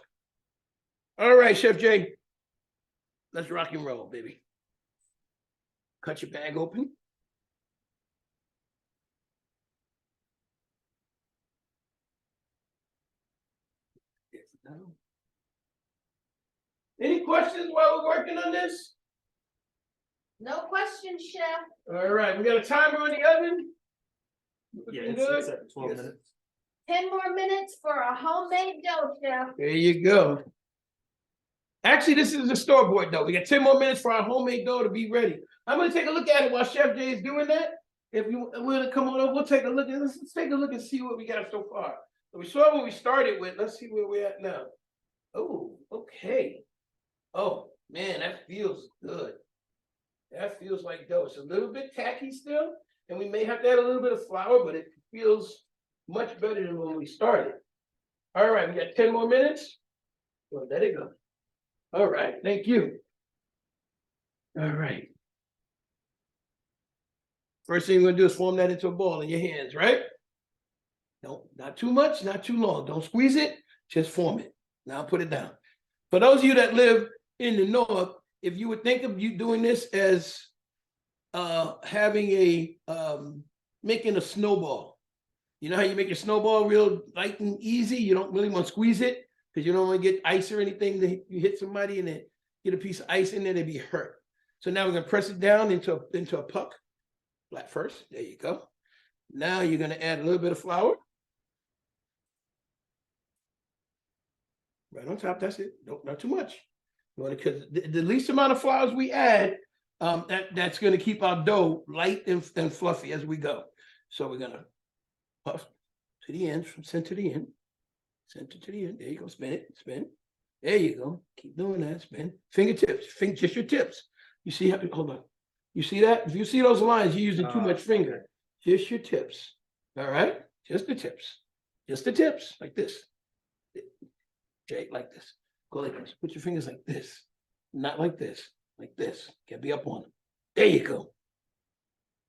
All right, Chef Jay, let's rock and roll, baby. Cut your bag open. Any questions while we're working on this? No question, Chef. All right, we got a timer on the oven. Yeah, Looking it's good? at 12 Yes. minutes. 10 more minutes for a homemade dough, Chef. There you go. Actually, this is the store-bought dough. We got 10 more minutes for our homemade dough to be ready. I'm gonna take a look at it while Chef Jay is doing that. If you want to come on over, we'll take a look at this. Let's take a look and see what we got so far. So we saw what we started with. Let's see where we're at now. Oh, okay. Oh man, that feels good. That feels like dough. It's a little bit tacky still, and we may have to add a little bit of flour, but it feels much better than when we started. All right, we got 10 more minutes. Well, let it go. All right, thank you. All right. First thing we're gonna do is form that into a ball in your hands, right? No, not too much, not too long. Don't squeeze it, just form it. Now put it down. For those of you that live in the north, if you would think of you doing this as having a making a snowball. You know how you make your snowball real light and easy? You don't really want to squeeze it because you don't want to get ice or anything. That you hit somebody and then get a piece of ice in there, they'd be hurt. So now we're gonna press it down into a puck. Flat first. There you go. Now you're gonna add a little bit of flour. Right on top. That's it. Nope, not too much. Because the least amount of flours we add, that's going to keep our dough light and fluffy as we go. So we're going to puff to the end, from center to the end, center to the end. There you go. Spin it, spin. There you go. Keep doing that. Spin. Fingertips. Just your tips. You see how? Hold on. You see that? If you see those lines, you're using too much finger. Just your tips. All right. Just the tips. Just the tips, like this. Jake, like this. Go like this. Put your fingers like this. Not like this. Like this. Get me up on them. There you go.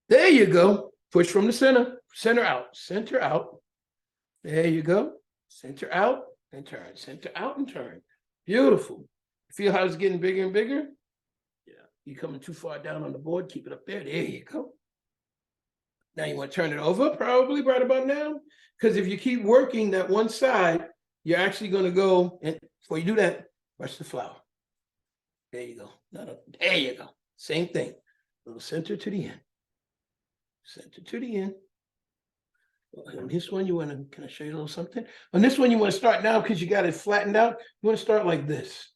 There you go. Push from the center. Center out. Center out. There you go. Center out and turn. Center out and turn. Beautiful. Feel how it's getting bigger and bigger? Yeah. You're coming too far down on the board. Keep it up there. There you go. Now you want to turn it over, probably right about now. Because if you keep working that one side, you're actually going to go, and before you do that, brush the flour. There you go. There you go. Same thing. A little center to the end. Center to the end. On this one, you want to, can I show you a little something? On this one, you want to start now because you got it flattened out. You want to start like this.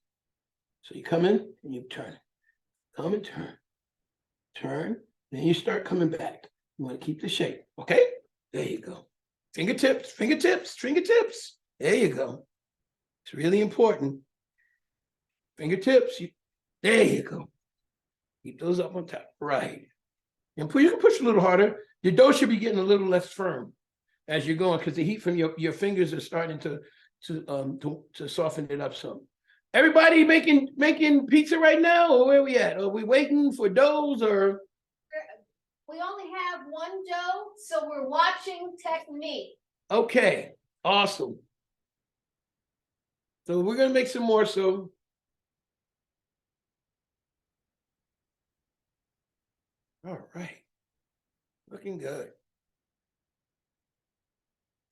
So you come in and you turn. Come and turn. Turn. Then you start coming back. You want to keep the shape. Okay? There you go. Fingertips, fingertips, fingertips. There you go. It's really important. Fingertips. There you go. Keep those up on top. Right. And you can push a little harder. Your dough should be getting a little less firm as you're going because the heat from your fingers are starting to soften it up some. Everybody making pizza right now, or where we at? Are we waiting for doughs or? We only have one dough, so we're watching technique. Okay, awesome. So we're gonna make some more, so. All right. Looking good.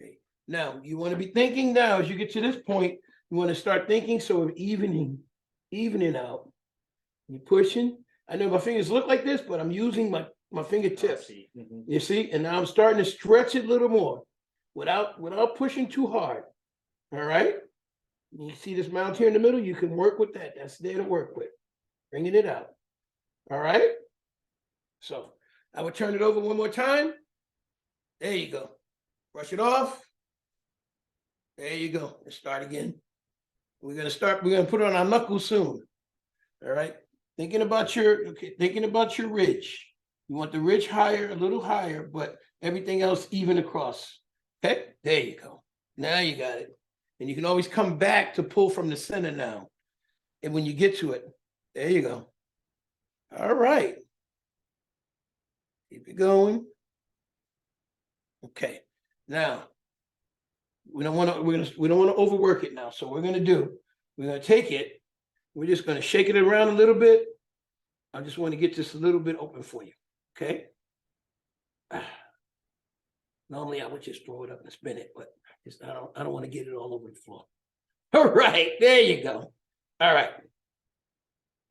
Okay. Now, you want to be thinking now, as you get to this point, you want to start thinking, so of evening out. You're pushing. I know my fingers look like this, but I'm using my fingertips. Mhm. You see, and now I'm starting to stretch it a little more without pushing too hard. All right. You see this mount here in the middle? You can work with that. That's there to work with. Bringing it out. All right. So I would turn it over one more time. There you go. Brush it off. There you go. Let's start again. We're gonna put it on our knuckles soon. All right. Thinking about your ridge. You want the ridge higher, a little higher, but everything else even across. Okay, there you go. Now you got it. And you can always come back to pull from the center now. And when you get to it, there you go. All right. Keep it going. Okay. Now, we don't want to overwork it now. So we're going to take it. We're just going to shake it around a little bit. I just want to get this a little bit open for you. Okay. Normally I would just throw it up and spin it, but I don't want to get it all over the floor. All right, there you go. All right.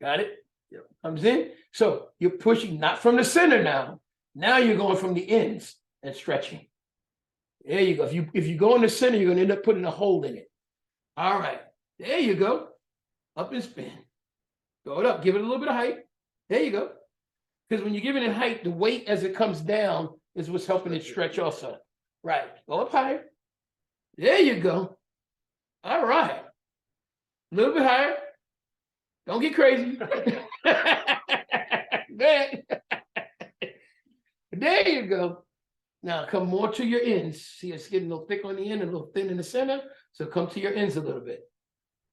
Got it? Yep. Comes in. So you're pushing not from the center now. Now you're going from the ends and stretching. There you go. If you go in the center, you're going to end up putting a hole in it. All right. There you go. Up and spin. Go it up. Give it a little bit of height. There you go. Because when you're giving it height, the weight as it comes down is what's helping it stretch also. Right. Go up higher. There you go. All right. A little bit higher. Don't get crazy. There you go. Now come more to your ends. See, it's getting a little thick on the end, a little thin in the center. So come to your ends a little bit.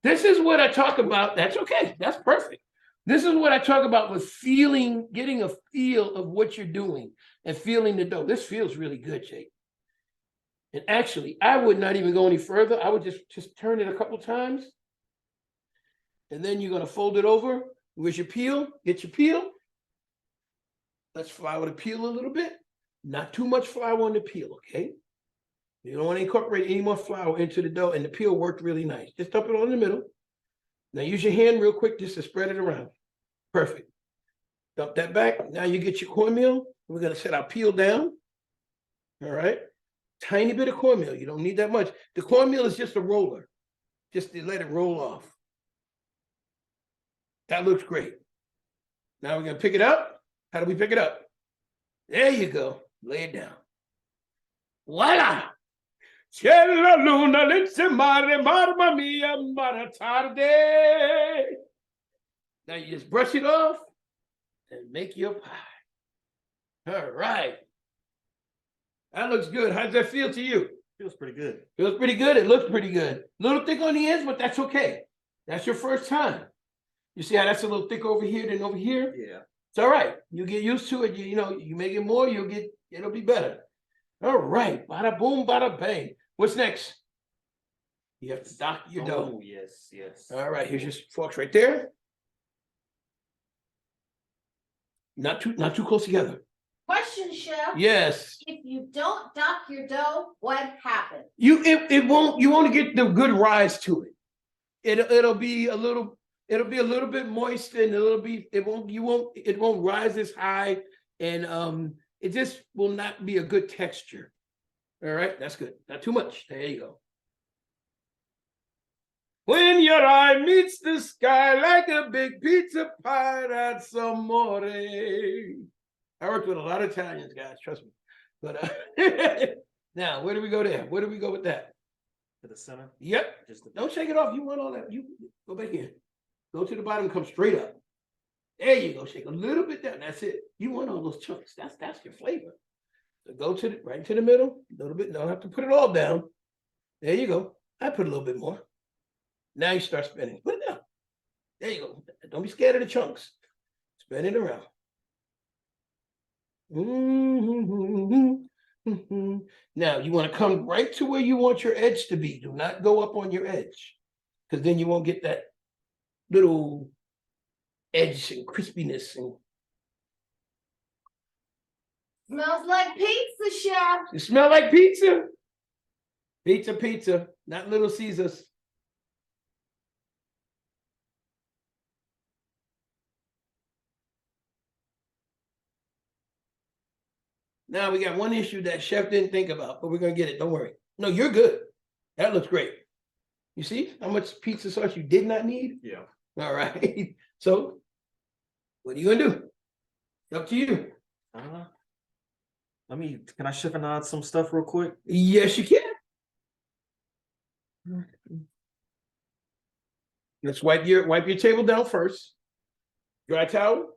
This is what I talk about. That's okay. That's perfect. This is what I talk about with feeling, getting a feel of what you're doing and feeling the dough. This feels really good, Jake. And actually, I would not even go any further. I would just turn it a couple times. And then you're going to fold it over. Where's your peel? Get your peel. Let's flour the peel a little bit. Not too much flour on the peel, okay? You don't want to incorporate any more flour into the dough, and the peel worked really nice. Just dump it on in the middle. Now use your hand real quick just to spread it around. Perfect. Dump that back. Now you get your cornmeal. We're going to set our peel down. All right. Tiny bit of cornmeal. You don't need that much. The cornmeal is just a roller. Just to let it roll off. That looks great. Now we're going to pick it up. How do we pick it up? There you go. Lay it down. Voila! C'è la luna nel mare, mamma mia, mare tarde. Now you just brush it off and make your pie. All right. That looks good. How does that feel to you? Feels pretty good. Feels pretty good. It looks pretty good. A little thick on the ends, but that's okay. That's your first time. You see how that's a little thick over here than over here? Yeah. It's all right. You get used to it. You make it more, it'll be better. All right. Bada boom, bada bang. What's next? You have to dock your dough. Oh, yes, yes. All right, here's your forks right there. Not too close together. Question, Chef. Yes. If you don't dock your dough, what happens? You won't get the good rise to it. It'll be a little bit moist and it won't rise as high, and it just will not be a good texture. All right, that's good. Not too much. There you go. When your eye meets the sky like a big pizza pie, that's amore. I worked with a lot of Italians, guys, trust me. But now, where do we go there? Where do we go with that? To the center? Yep. Don't shake it off. You want all that. You go back here. Go to the bottom, come straight up. There you go. Shake a little bit down. That's it. You want all those chunks. That's your flavor. So go to right to the middle, a little bit. Don't have to put it all down. There you go. I put a little bit more. Now you start spinning. Put it down. There you go. Don't be scared of the chunks. Spread it around. Now you want to come right to where you want your edge to be. Do not go up on your edge, because then you won't get that little edge and crispiness. And Smells like pizza, chef. it smell like pizza. Pizza, pizza, not Little Caesars. Now we got one issue that chef didn't think about, but we're gonna get it. Don't worry. No, you're good. That looks great. You see how much pizza sauce you did not need? Yeah. All right. So what are you gonna do? Up to you. Can I chiffonade some stuff real quick? Yes, you can. Let's wipe your table down first. Dry towel.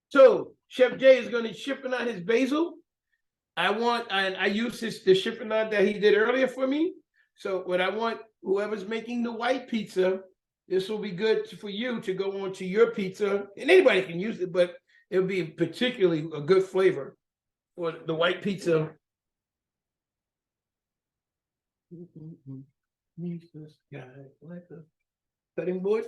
So Chef Jay is going to chiffonade his basil. I use the chiffonade that he did earlier for me. So what I want, whoever's making the white pizza, this will be good for you to go on to your pizza, and anybody can use it, but it'll be particularly a good flavor for the white pizza. Like a cutting board.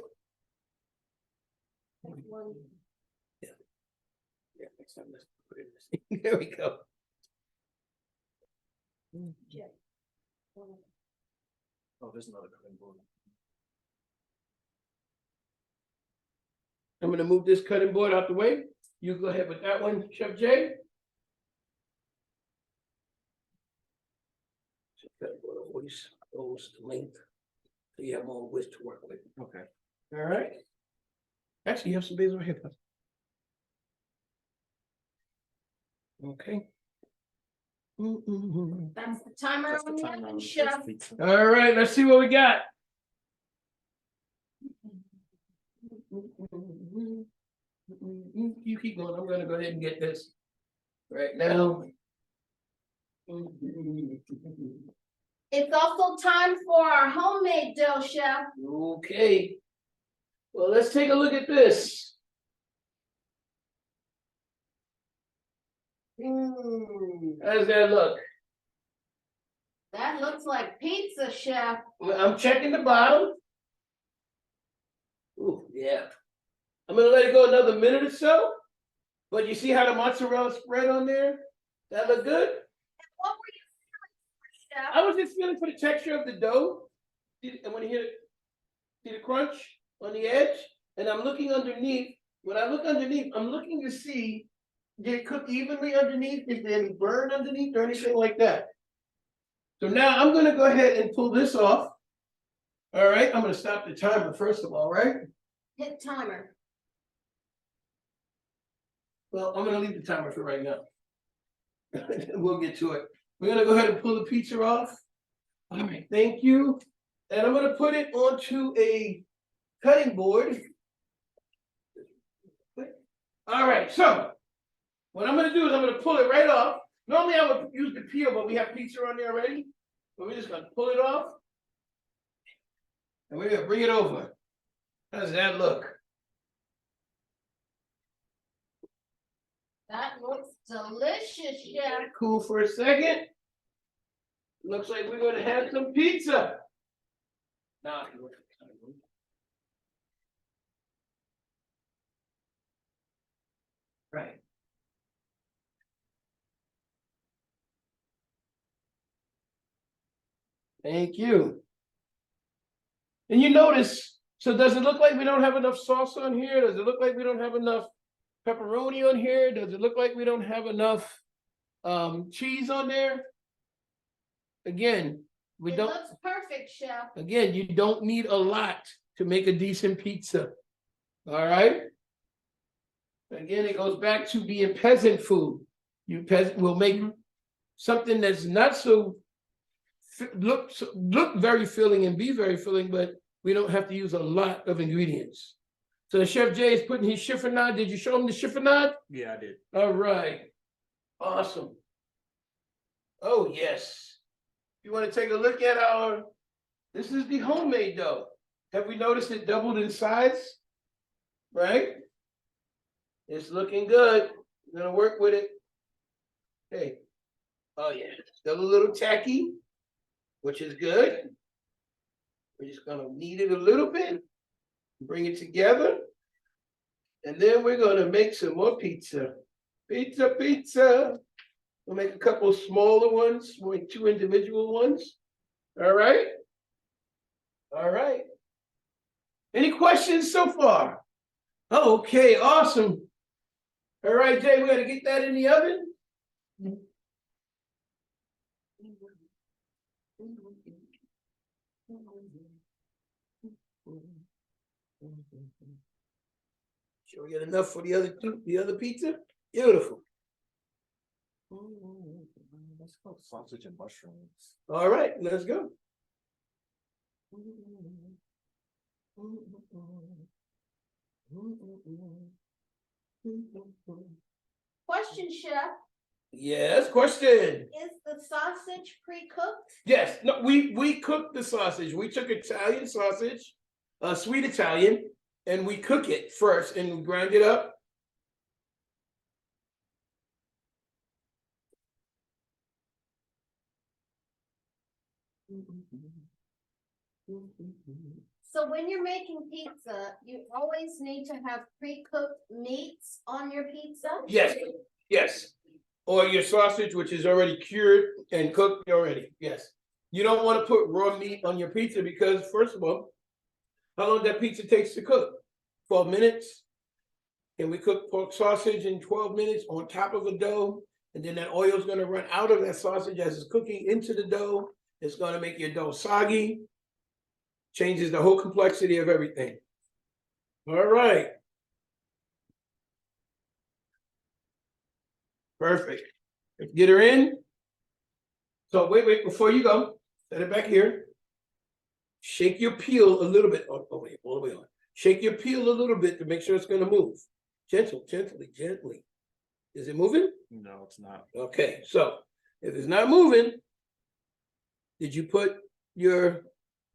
Yeah, next time let's put it in this. There we go. Oh, there's another cutting board. I'm gonna move this cutting board out the way. You go ahead with that one, Chef Jay. Cutting board always goes to length, so you have more width to work with. Okay. All right. Actually, you have some basil right here. Okay. That's the timer That's the on the time oven, on chef. this pizza. All right, let's see what we got. You keep going. I'm gonna go ahead and get this right now. It's also time for our homemade dough, chef. Okay. Well, let's take a look at this. How does that look? That looks like pizza, chef. Well, I'm checking the bottom. Ooh, yeah. I'm gonna let it go another minute or so. But you see how the mozzarella spread on there? That look good? What were you feeling, chef? I was just feeling for the texture of the dough. And when you hear it, see the crunch on the edge? And I'm looking underneath. When I look underneath, I'm looking to see, did it cook evenly underneath? Is there any burn underneath or anything like that? So now I'm gonna go ahead and pull this off. All right, I'm gonna stop the timer first of all, right? Hit timer. Well, I'm gonna leave the timer for right now. We'll get to it. We're gonna go ahead and pull the pizza off. All right, thank you. And I'm gonna put it onto a cutting board. All right, so what I'm gonna do is I'm gonna pull it right off. Normally I would use the peel, but we have pizza on there already. But we're just gonna pull it off. And we're gonna bring it over. How does that look? That looks delicious, chef. Cool for a second. Looks like we're gonna have some pizza. Now, right. Thank you. And you notice, so does it look like we don't have enough sauce on here? Does it look like we don't have enough pepperoni on here? Does it look like we don't have enough cheese on there? Again, we It don't. looks perfect, chef. Again, you don't need a lot to make a decent pizza. All right. Again, it goes back to being peasant food. You peasant will make something that's not so look very filling and be very filling, but we don't have to use a lot of ingredients. So Chef Jay is putting his chiffonade. Did you show him the chiffonade? Yeah, I did. All right. Awesome. Oh, yes. You want to take a look at our This is the homemade dough. Have we noticed it doubled in size? Right? It's looking good. We're gonna work with it. Hey. Oh yeah, still a little tacky, which is good. We're just gonna knead it a little bit, bring it together. And then we're gonna make some more pizza. Pizza. We'll make a couple smaller ones, like 2 individual ones. All right. All right. Any questions so far? Okay, awesome. All right, Jay, we gotta get that in the oven. Sure we get enough for the other pizza? Beautiful. Let's go sausage and mushrooms. All right, let's go. Question, chef, Yes, question. is the sausage pre-cooked? Yes, no, we cooked the sausage. We took Italian sausage, sweet Italian, and we cook it first and we grind it up. So when you're making pizza, you always need to have pre-cooked meats on your pizza? Yes. Or your sausage, which is already cured and cooked already. Yes. You don't want to put raw meat on your pizza because, first of all, how long that pizza takes to cook? 12 minutes. And we cook pork sausage in 12 minutes on top of a dough. And then that oil is going to run out of that sausage as it's cooking into the dough. It's going to make your dough soggy. Changes the whole complexity of everything. All right. Perfect. Get her in. So wait, before you go, set it back here. Shake your peel a little bit. Oh, wait, all the way on. Shake your peel a little bit to make sure it's going to move. Gently. Is it moving? No, it's not. Okay, so if it's not moving, did you put your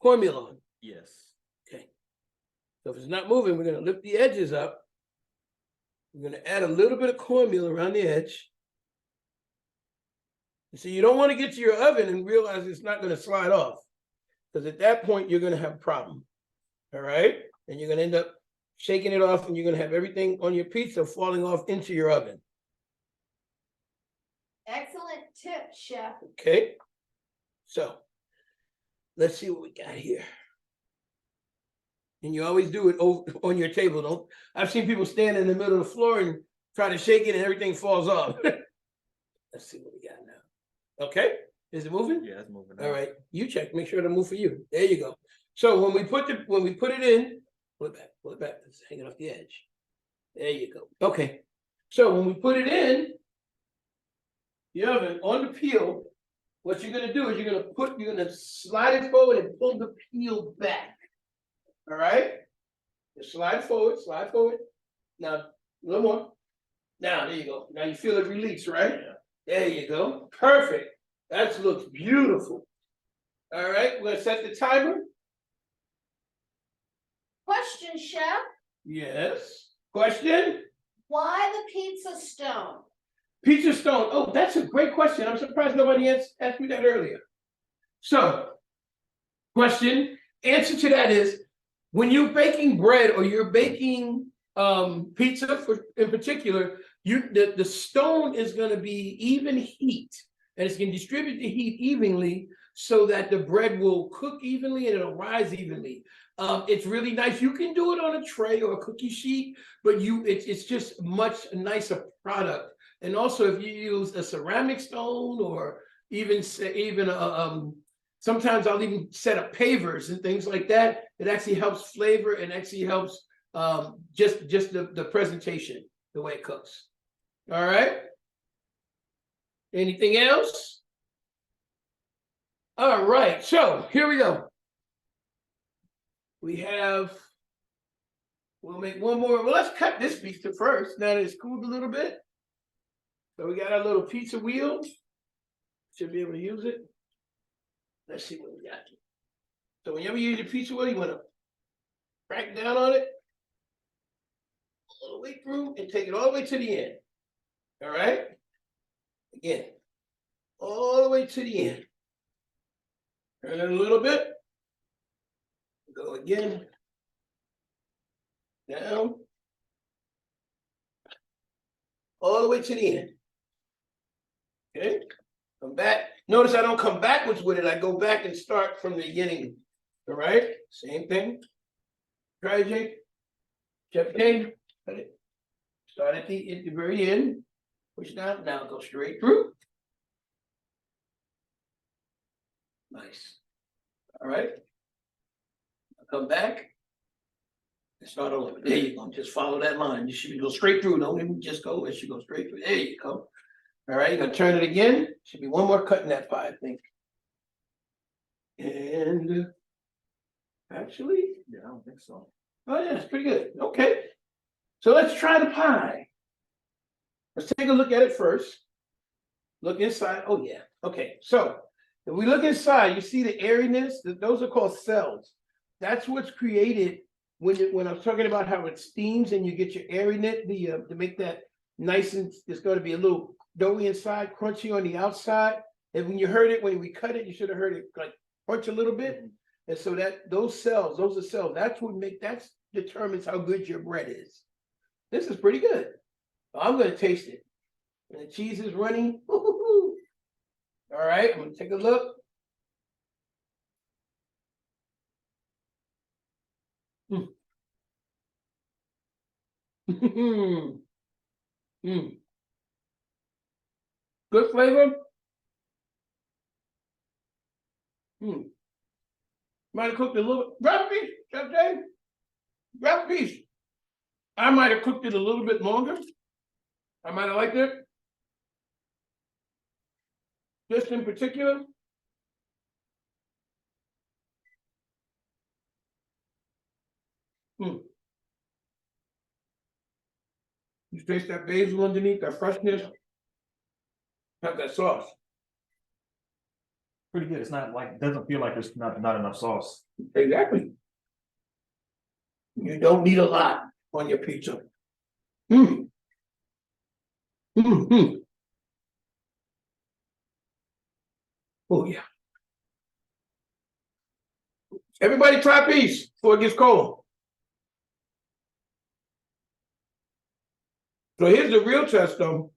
cornmeal on? Yes. Okay. So if it's not moving, we're going to lift the edges up. We're going to add a little bit of cornmeal around the edge. So you don't want to get to your oven and realize it's not going to slide off. Because at that point, you're going to have a problem. All right? And you're going to end up shaking it off and you're going to have everything on your pizza falling off into your oven. Excellent tip, chef. Okay? So let's see what we got here. And you always do it over on your table. Don't. I've seen people stand in the middle of the floor and try to shake it and everything falls off. Let's see what we got now. Okay, is it moving? Yeah, it's moving. All right, you check. Make sure it'll move for you. There you go. So when we put it in, pull it back. It's hanging off the edge. There you go. Okay. So when we put it in the oven on the peel, what you're gonna do is you're gonna slide it forward and pull the peel back. All right, just slide forward. Now, a little more. Now, there you go. Now you feel it release, right? Yeah. There you go. Perfect. That looks beautiful. All right, we're gonna set the timer. Question, chef, Yes. Question? why the pizza stone? Pizza stone. Oh, that's a great question. I'm surprised nobody asked me that earlier. So, question, answer to that is, when you're baking bread or you're baking pizza in particular, the stone is going to be even heat, and it's going to distribute the heat evenly so that the bread will cook evenly and it'll rise evenly. It's really nice. You can do it on a tray or a cookie sheet, but it's just much nicer product. And also, if you use a ceramic stone or even sometimes I'll even set up pavers and things like that. It actually helps flavor and actually helps just the presentation, the way it cooks. All right. Anything else? All right. So here we go. We'll make one more. Well, let's cut this pizza first. Now that it's cooled a little bit. So we got our little pizza wheel. Should be able to use it. Let's see what we got. So whenever you use your pizza wheel, you want to crack down on it all the way through and take it all the way to the end. All right? Again, all the way to the end. Turn it a little bit. Go again. Down. All the way to the end. Okay? Come back. Notice I don't come backwards with it. I go back and start from the beginning. All right? Same thing. Try, Jake. Jeff King. Start at the very end. Push down. Now go straight through. Nice. All right. Come back. And start all over. There you go. Just follow that line. You should go straight through. Don't even just go. It should go straight through. There you go. All right. You're going to turn it again. Should be one more cut in that pie, I think. And actually, Yeah, I don't think so. oh yeah, it's pretty good. Okay. So let's try the pie. Let's take a look at it first. Look inside. Oh yeah. Okay. So if we look inside, you see the airiness. Those are called cells. That's what's created when I'm talking about how it steams and you get your airiness. To make that nice, and it's going to be a little doughy inside, crunchy on the outside. And when you heard it, when we cut it, you should have heard it like crunch a little bit. And so those are cells. That determines how good your bread is. This is pretty good. I'm going to taste it. And the cheese is running. Woo-hoo-hoo. All right, I'm going to take a look. Mm. Mm. Good flavor. Mm. Might have cooked a little. Grab a piece, Chef Jay. Grab a piece. I might have cooked it a little bit longer. I might have liked it. Just in particular. Mm. You taste that basil underneath, that freshness. Have that sauce. Pretty good. It's not like, doesn't feel like there's not enough sauce. Exactly. You don't need a lot on your pizza. Mm. Mm-hmm. Oh yeah. Everybody try a piece before it gets cold. So here's the real test though.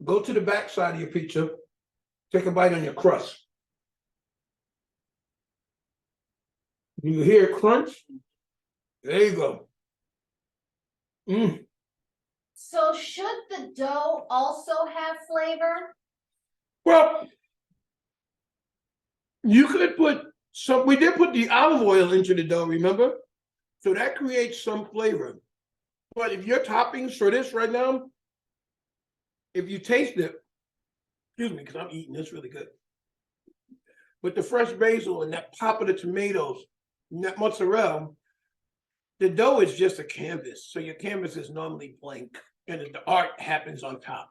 Go to the back side of your pizza, take a bite on your crust. You hear it crunch? There you go. Mm. So should the dough also have flavor? Well, you could put some, we did put the olive oil into the dough, remember? So that creates some flavor. But if your toppings for this right now, if you taste it, excuse me, because I'm eating this really good. With the fresh basil and that pop of the tomatoes and that mozzarella, the dough is just a canvas. So your canvas is normally blank and the art happens on top.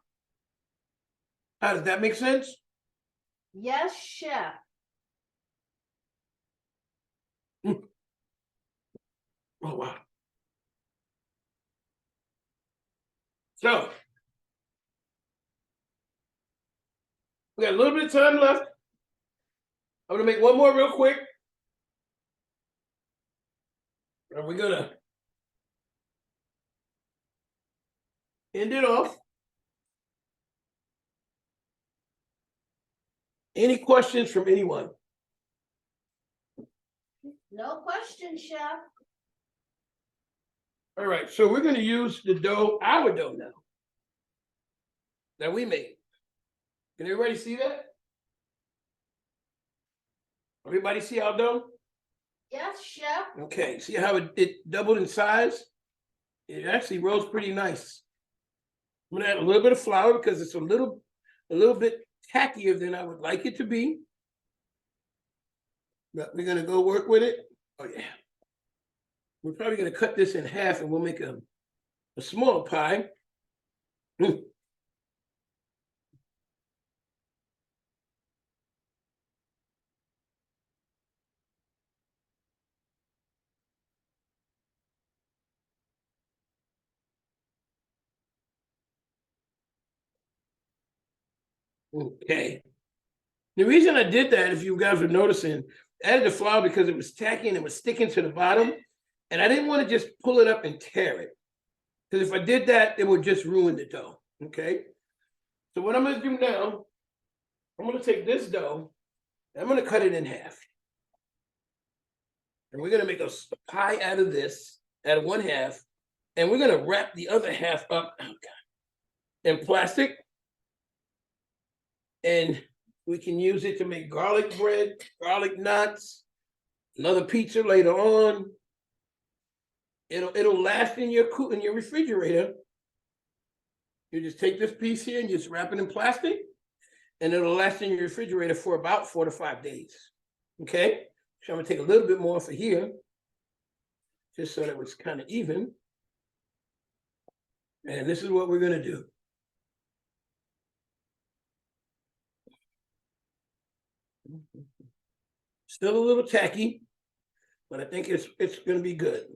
How does that make sense? Yes, chef. Oh, wow. So, we got a little bit of time left. I'm gonna make one more real quick. And we're gonna end it off. Any questions from anyone? No question, chef. All right, so we're gonna use the dough, our dough now, that we made. Can everybody see that? Everybody see our dough? Yes, chef. Okay, see how it doubled in size? It actually rose pretty nice. I'm gonna add a little bit of flour because it's a little bit tackier than I would like it to be. But we're gonna go work with it. Oh yeah. We're probably gonna cut this in half and we'll make a small pie. Okay. The reason I did that, if you guys were noticing, I added the flour because it was tacky and it was sticking to the bottom. And I didn't want to just pull it up and tear it. Because if I did that, it would just ruin the dough. Okay. So what I'm going to do now, I'm going to take this dough and I'm going to cut it in half. And we're going to make a pie out of this, out of one half. And we're going to wrap the other half up in plastic. And we can use it to make garlic bread, garlic knots, another pizza later on. It'll last in your refrigerator. You just take this piece here and just wrap it in plastic, and it'll last in your refrigerator for about 4 to 5 days. Okay, so I'm gonna take a little bit more for here, just so that it's kind of even. And this is what we're gonna do. Still a little tacky, but I think it's gonna be good.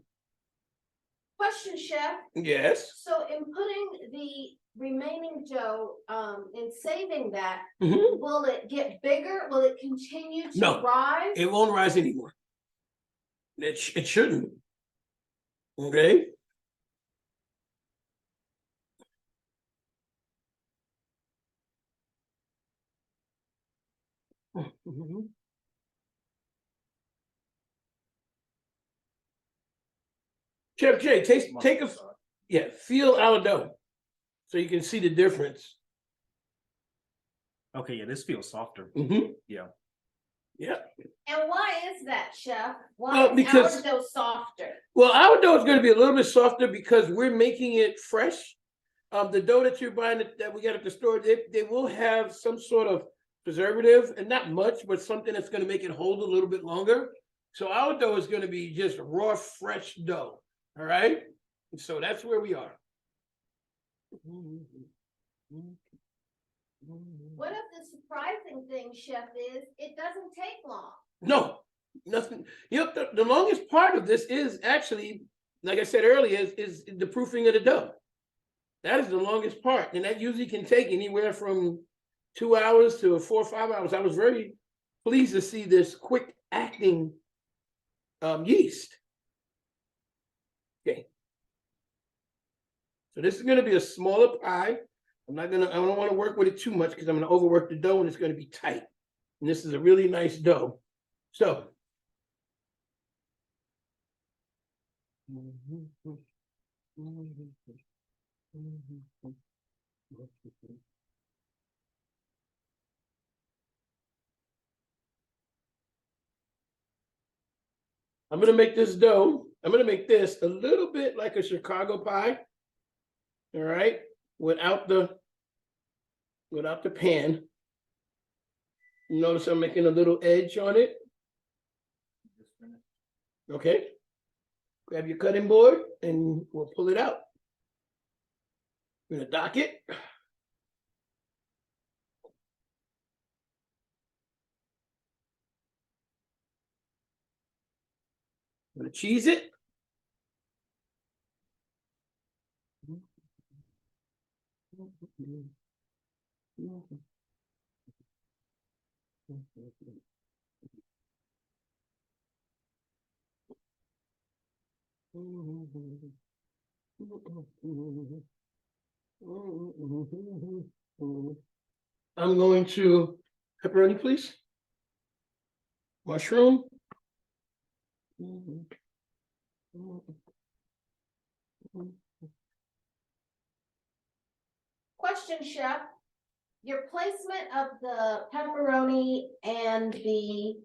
Question, Chef. Yes. So in putting the remaining dough, in saving that, Mhm. will it get bigger? Will it continue to No. rise? It won't rise anymore. It shouldn't. Okay. Mhm. Chef Jay, take a feel our dough, so you can see the difference. Okay, yeah, this feels softer. Mhm. Yeah. Yeah. And why is that, Chef? Why Well, is because- our dough softer? Well, our dough is going to be a little bit softer because we're making it fresh. The dough that you're buying that we got at the store, they will have some sort of preservative, and not much, but something that's going to make it hold a little bit longer. So our dough is going to be just raw, fresh dough. All right. So that's where we are. One of the surprising things, Chef, is it doesn't take long. No, nothing. You know, the longest part of this is actually, like I said earlier, is the proofing of the dough. That is the longest part, and that usually can take anywhere from 2 hours to 4 or 5 hours. I was very pleased to see this quick acting yeast. Okay, so this is going to be a smaller pie. I don't want to work with it too much because I'm going to overwork the dough and it's going to be tight. And this is a really nice dough. So. I'm going to make this dough. I'm going to make this a little bit like a Chicago pie. All right. Without the pan. Notice I'm making a little edge on it. Okay. Grab your cutting board and we'll pull it out. We're going to dock it. I'm going to cheese it. I'm going to pepperoni, please. Mushroom. Question, Chef. Your placement of the pepperoni and the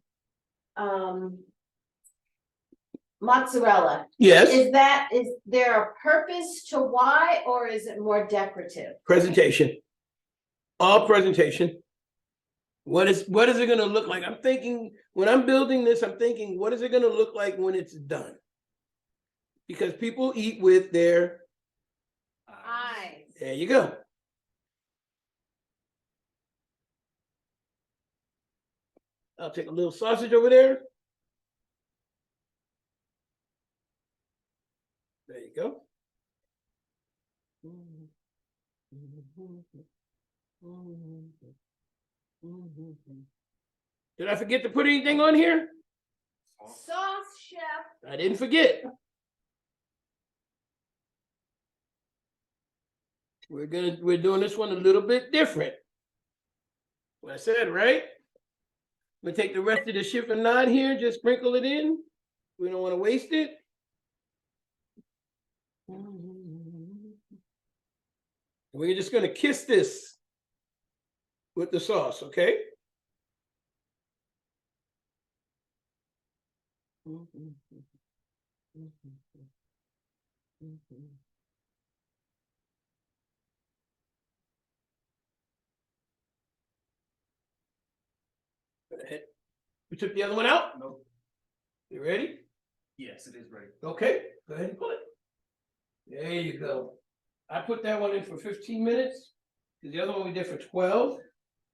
mozzarella, Yes. is there a purpose to why, or is it more decorative? Presentation. All presentation. What is it going to look like? I'm thinking when I'm building this, I'm thinking, what is it going to look like when it's done? Because people eat with their Eyes. There you go. I'll take a little sausage over there. There you go. Did I forget to put anything on here? Sauce, chef. I didn't forget. We're doing this one a little bit different. What I said, right? We take the rest of the chiffonade here, just sprinkle it in. We don't want to waste it. We're just gonna kiss this with the sauce, okay? Go ahead. We took the other one out? No. You ready? Yes, it is ready. Okay, go ahead and pull it. There you go. I put that one in for 15 minutes. The other one we did for 12.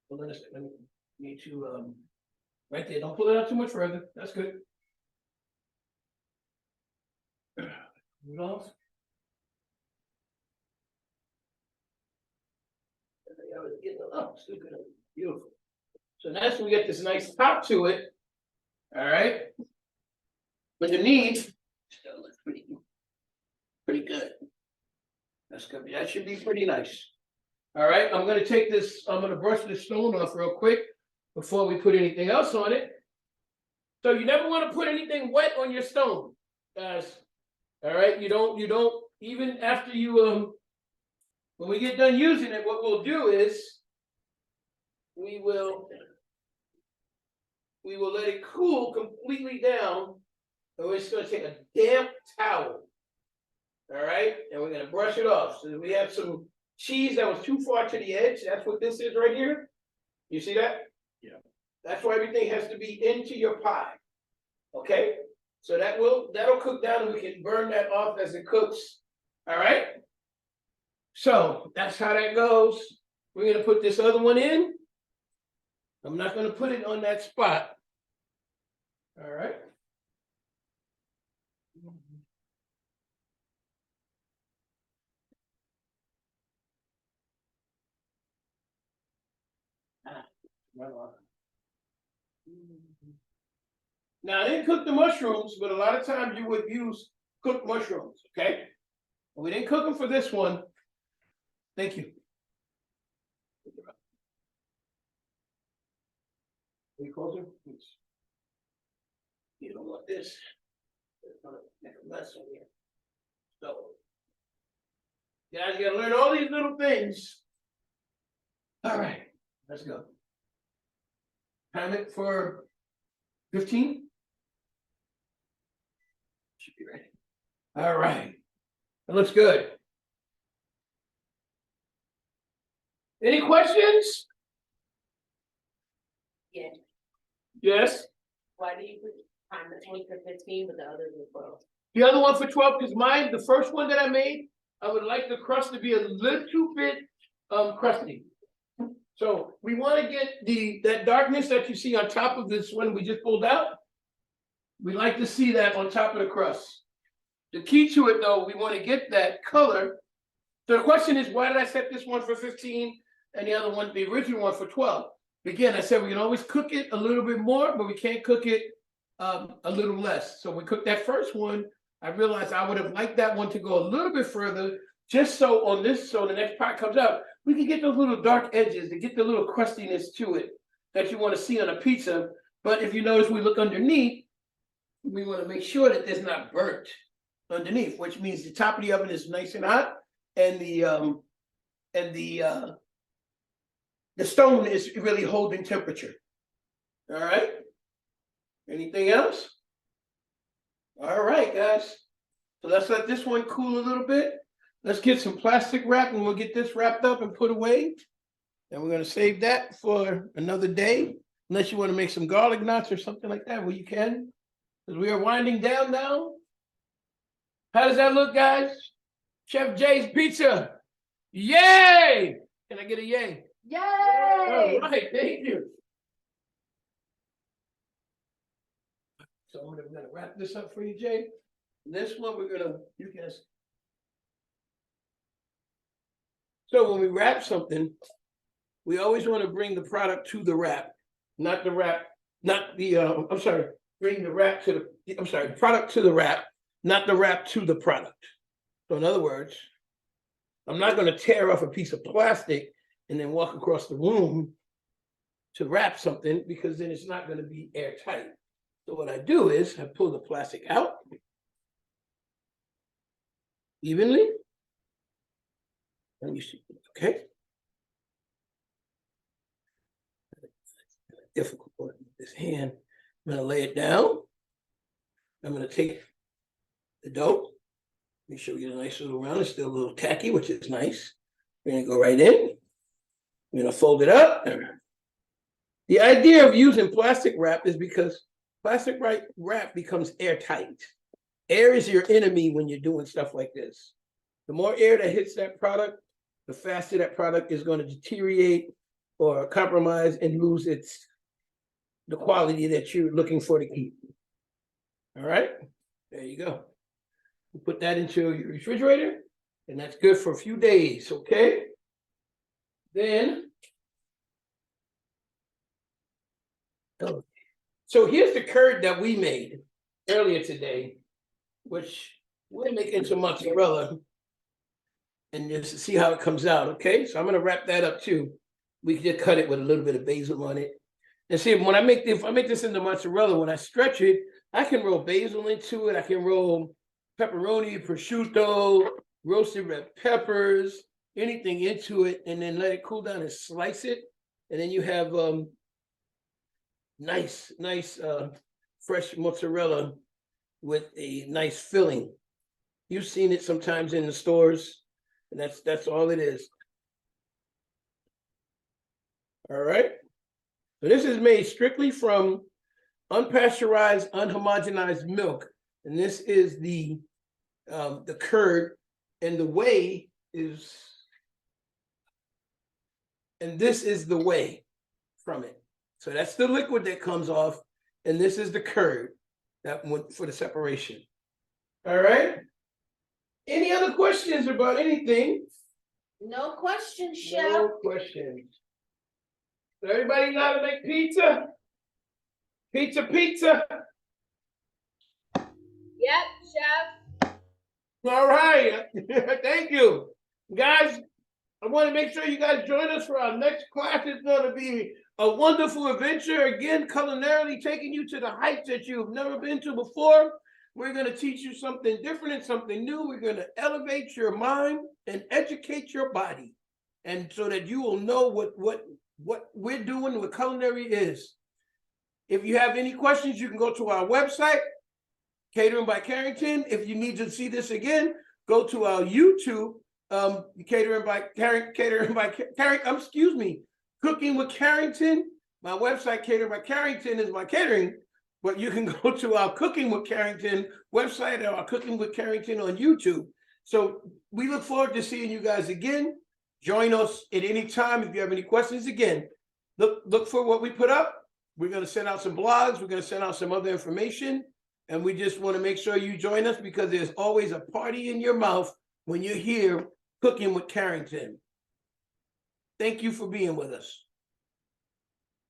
Well, let me need to right there. Don't pull it out too much further. That's good. Rudolph. I was getting still good. Beautiful. So that's when we get this nice top to it. All right. Underneath, still looks pretty good. That's good. That should be pretty nice. All right, I'm gonna take this, I'm gonna brush this stone off real quick before we put anything else on it. So you never want to put anything wet on your stone, guys. All right, you don't, even after you, when we get done using it, what we'll do is we will let it cool completely down. And we're just gonna take a damp towel. All right, and we're gonna brush it off. So we have some cheese that was too far to the edge. That's what this is right here. You see that? Yeah. That's why everything has to be into your pie. Okay? So that'll cook down and we can burn that off as it cooks. All right? So that's how that goes. We're gonna put this other one in. I'm not gonna put it on that spot. All right. Now I didn't cook the mushrooms, but a lot of times you would use cooked mushrooms, okay? But we didn't cook them for this one. Thank you. Are you closer? Please. You don't want this. It's gonna make a mess on here. So, guys, you gotta learn all these little things. All right, let's go. Time it for 15. Should be ready. All right. That looks good. Any questions? Yeah, Yes. why do you put time this one for 15, but the others are 12? The other one for 12, because mine, the first one that I made, I would like the crust to be a little bit crusty. So we want to get that darkness that you see on top of this one we just pulled out. We like to see that on top of the crust. The key to it though, we want to get that color. So the question is, why did I set this one for 15 and the other one, the original one, for 12? Again, I said we can always cook it a little bit more, but we can't cook it a little less. So we cooked that first one. I realized I would have liked that one to go a little bit further, just so on this, so the next part comes out, we can get those little dark edges to get the little crustiness to it that you want to see on a pizza. But if you notice, we look underneath, we want to make sure that there's not burnt underneath, which means the top of the oven is nice and hot, and the stone is really holding temperature. All right. Anything else? All right, guys. So let's let this one cool a little bit. Let's get some plastic wrap and we'll get this wrapped up and put away. And we're going to save that for another day. Unless you want to make some garlic knots or something like that, well, you can. Because we are winding down now. How does that look, guys? Chef Jay's Pizza. Yay! Can I get a yay? Yay! All right, thank you. So I'm gonna wrap this up for you, Jay. This one you guys. So when we wrap something, we always want to bring the product to the wrap, not the wrap, not the, I'm sorry, bring the wrap to the, I'm sorry, product to the wrap, not the wrap to the product. So in other words, I'm not going to tear off a piece of plastic and then walk across the room to wrap something, because then it's not going to be airtight. So what I do is I pull the plastic out evenly. Let me see. Okay. Difficult with this hand. I'm going to lay it down. I'm going to take the dough. Let me show you a nice little round. It's still a little tacky, which is nice. We're going to go right in. I'm going to fold it up. The idea of using plastic wrap is because plastic wrap becomes airtight. Air is your enemy when you're doing stuff like this. The more air that hits that product, the faster that product is going to deteriorate or compromise and lose the quality that you're looking for to keep. All right, there you go. You put that into your refrigerator, and that's good for a few days, okay? Then, so here's the curd that we made earlier today, which we'll make into mozzarella and just see how it comes out, okay? So I'm gonna wrap that up too. We can just cut it with a little bit of basil on it. And see, when I make this into mozzarella, when I stretch it, I can roll basil into it. I can roll pepperoni, prosciutto, roasted red peppers, anything into it, and then let it cool down and slice it. And then you have nice fresh mozzarella with a nice filling. You've seen it sometimes in the stores, and that's all it is. All right. So this is made strictly from unpasteurized, unhomogenized milk, and this is the curd, and the whey is, and this is the whey from it. So that's the liquid that comes off, and this is the curd that went for the separation. All right. Any other questions about anything? No question, chef. No questions. So everybody know how to make pizza? Pizza. Yep, chef. All right. Thank you. Guys, I want to make sure you guys join us for our next class. It's going to be a wonderful adventure. Again, culinarily taking you to the heights that you've never been to before. We're going to teach you something different and something new. We're going to elevate your mind and educate your body, and so that you will know what we're doing, what culinary is. If you have any questions, you can go to our website, Catering by Carrington. If you need to see this again, go to our YouTube, Cooking with Carrington. My website, Catering by Carrington, is my catering, but you can go to our Cooking with Carrington website or our Cooking with Carrington on YouTube. So we look forward to seeing you guys again. Join us at any time if you have any questions. Again, look for what we put up. We're going to send out some blogs. We're going to send out some other information. And we just want to make sure you join us, because there's always a party in your mouth when you hear Cooking with Carrington. Thank you for being with us.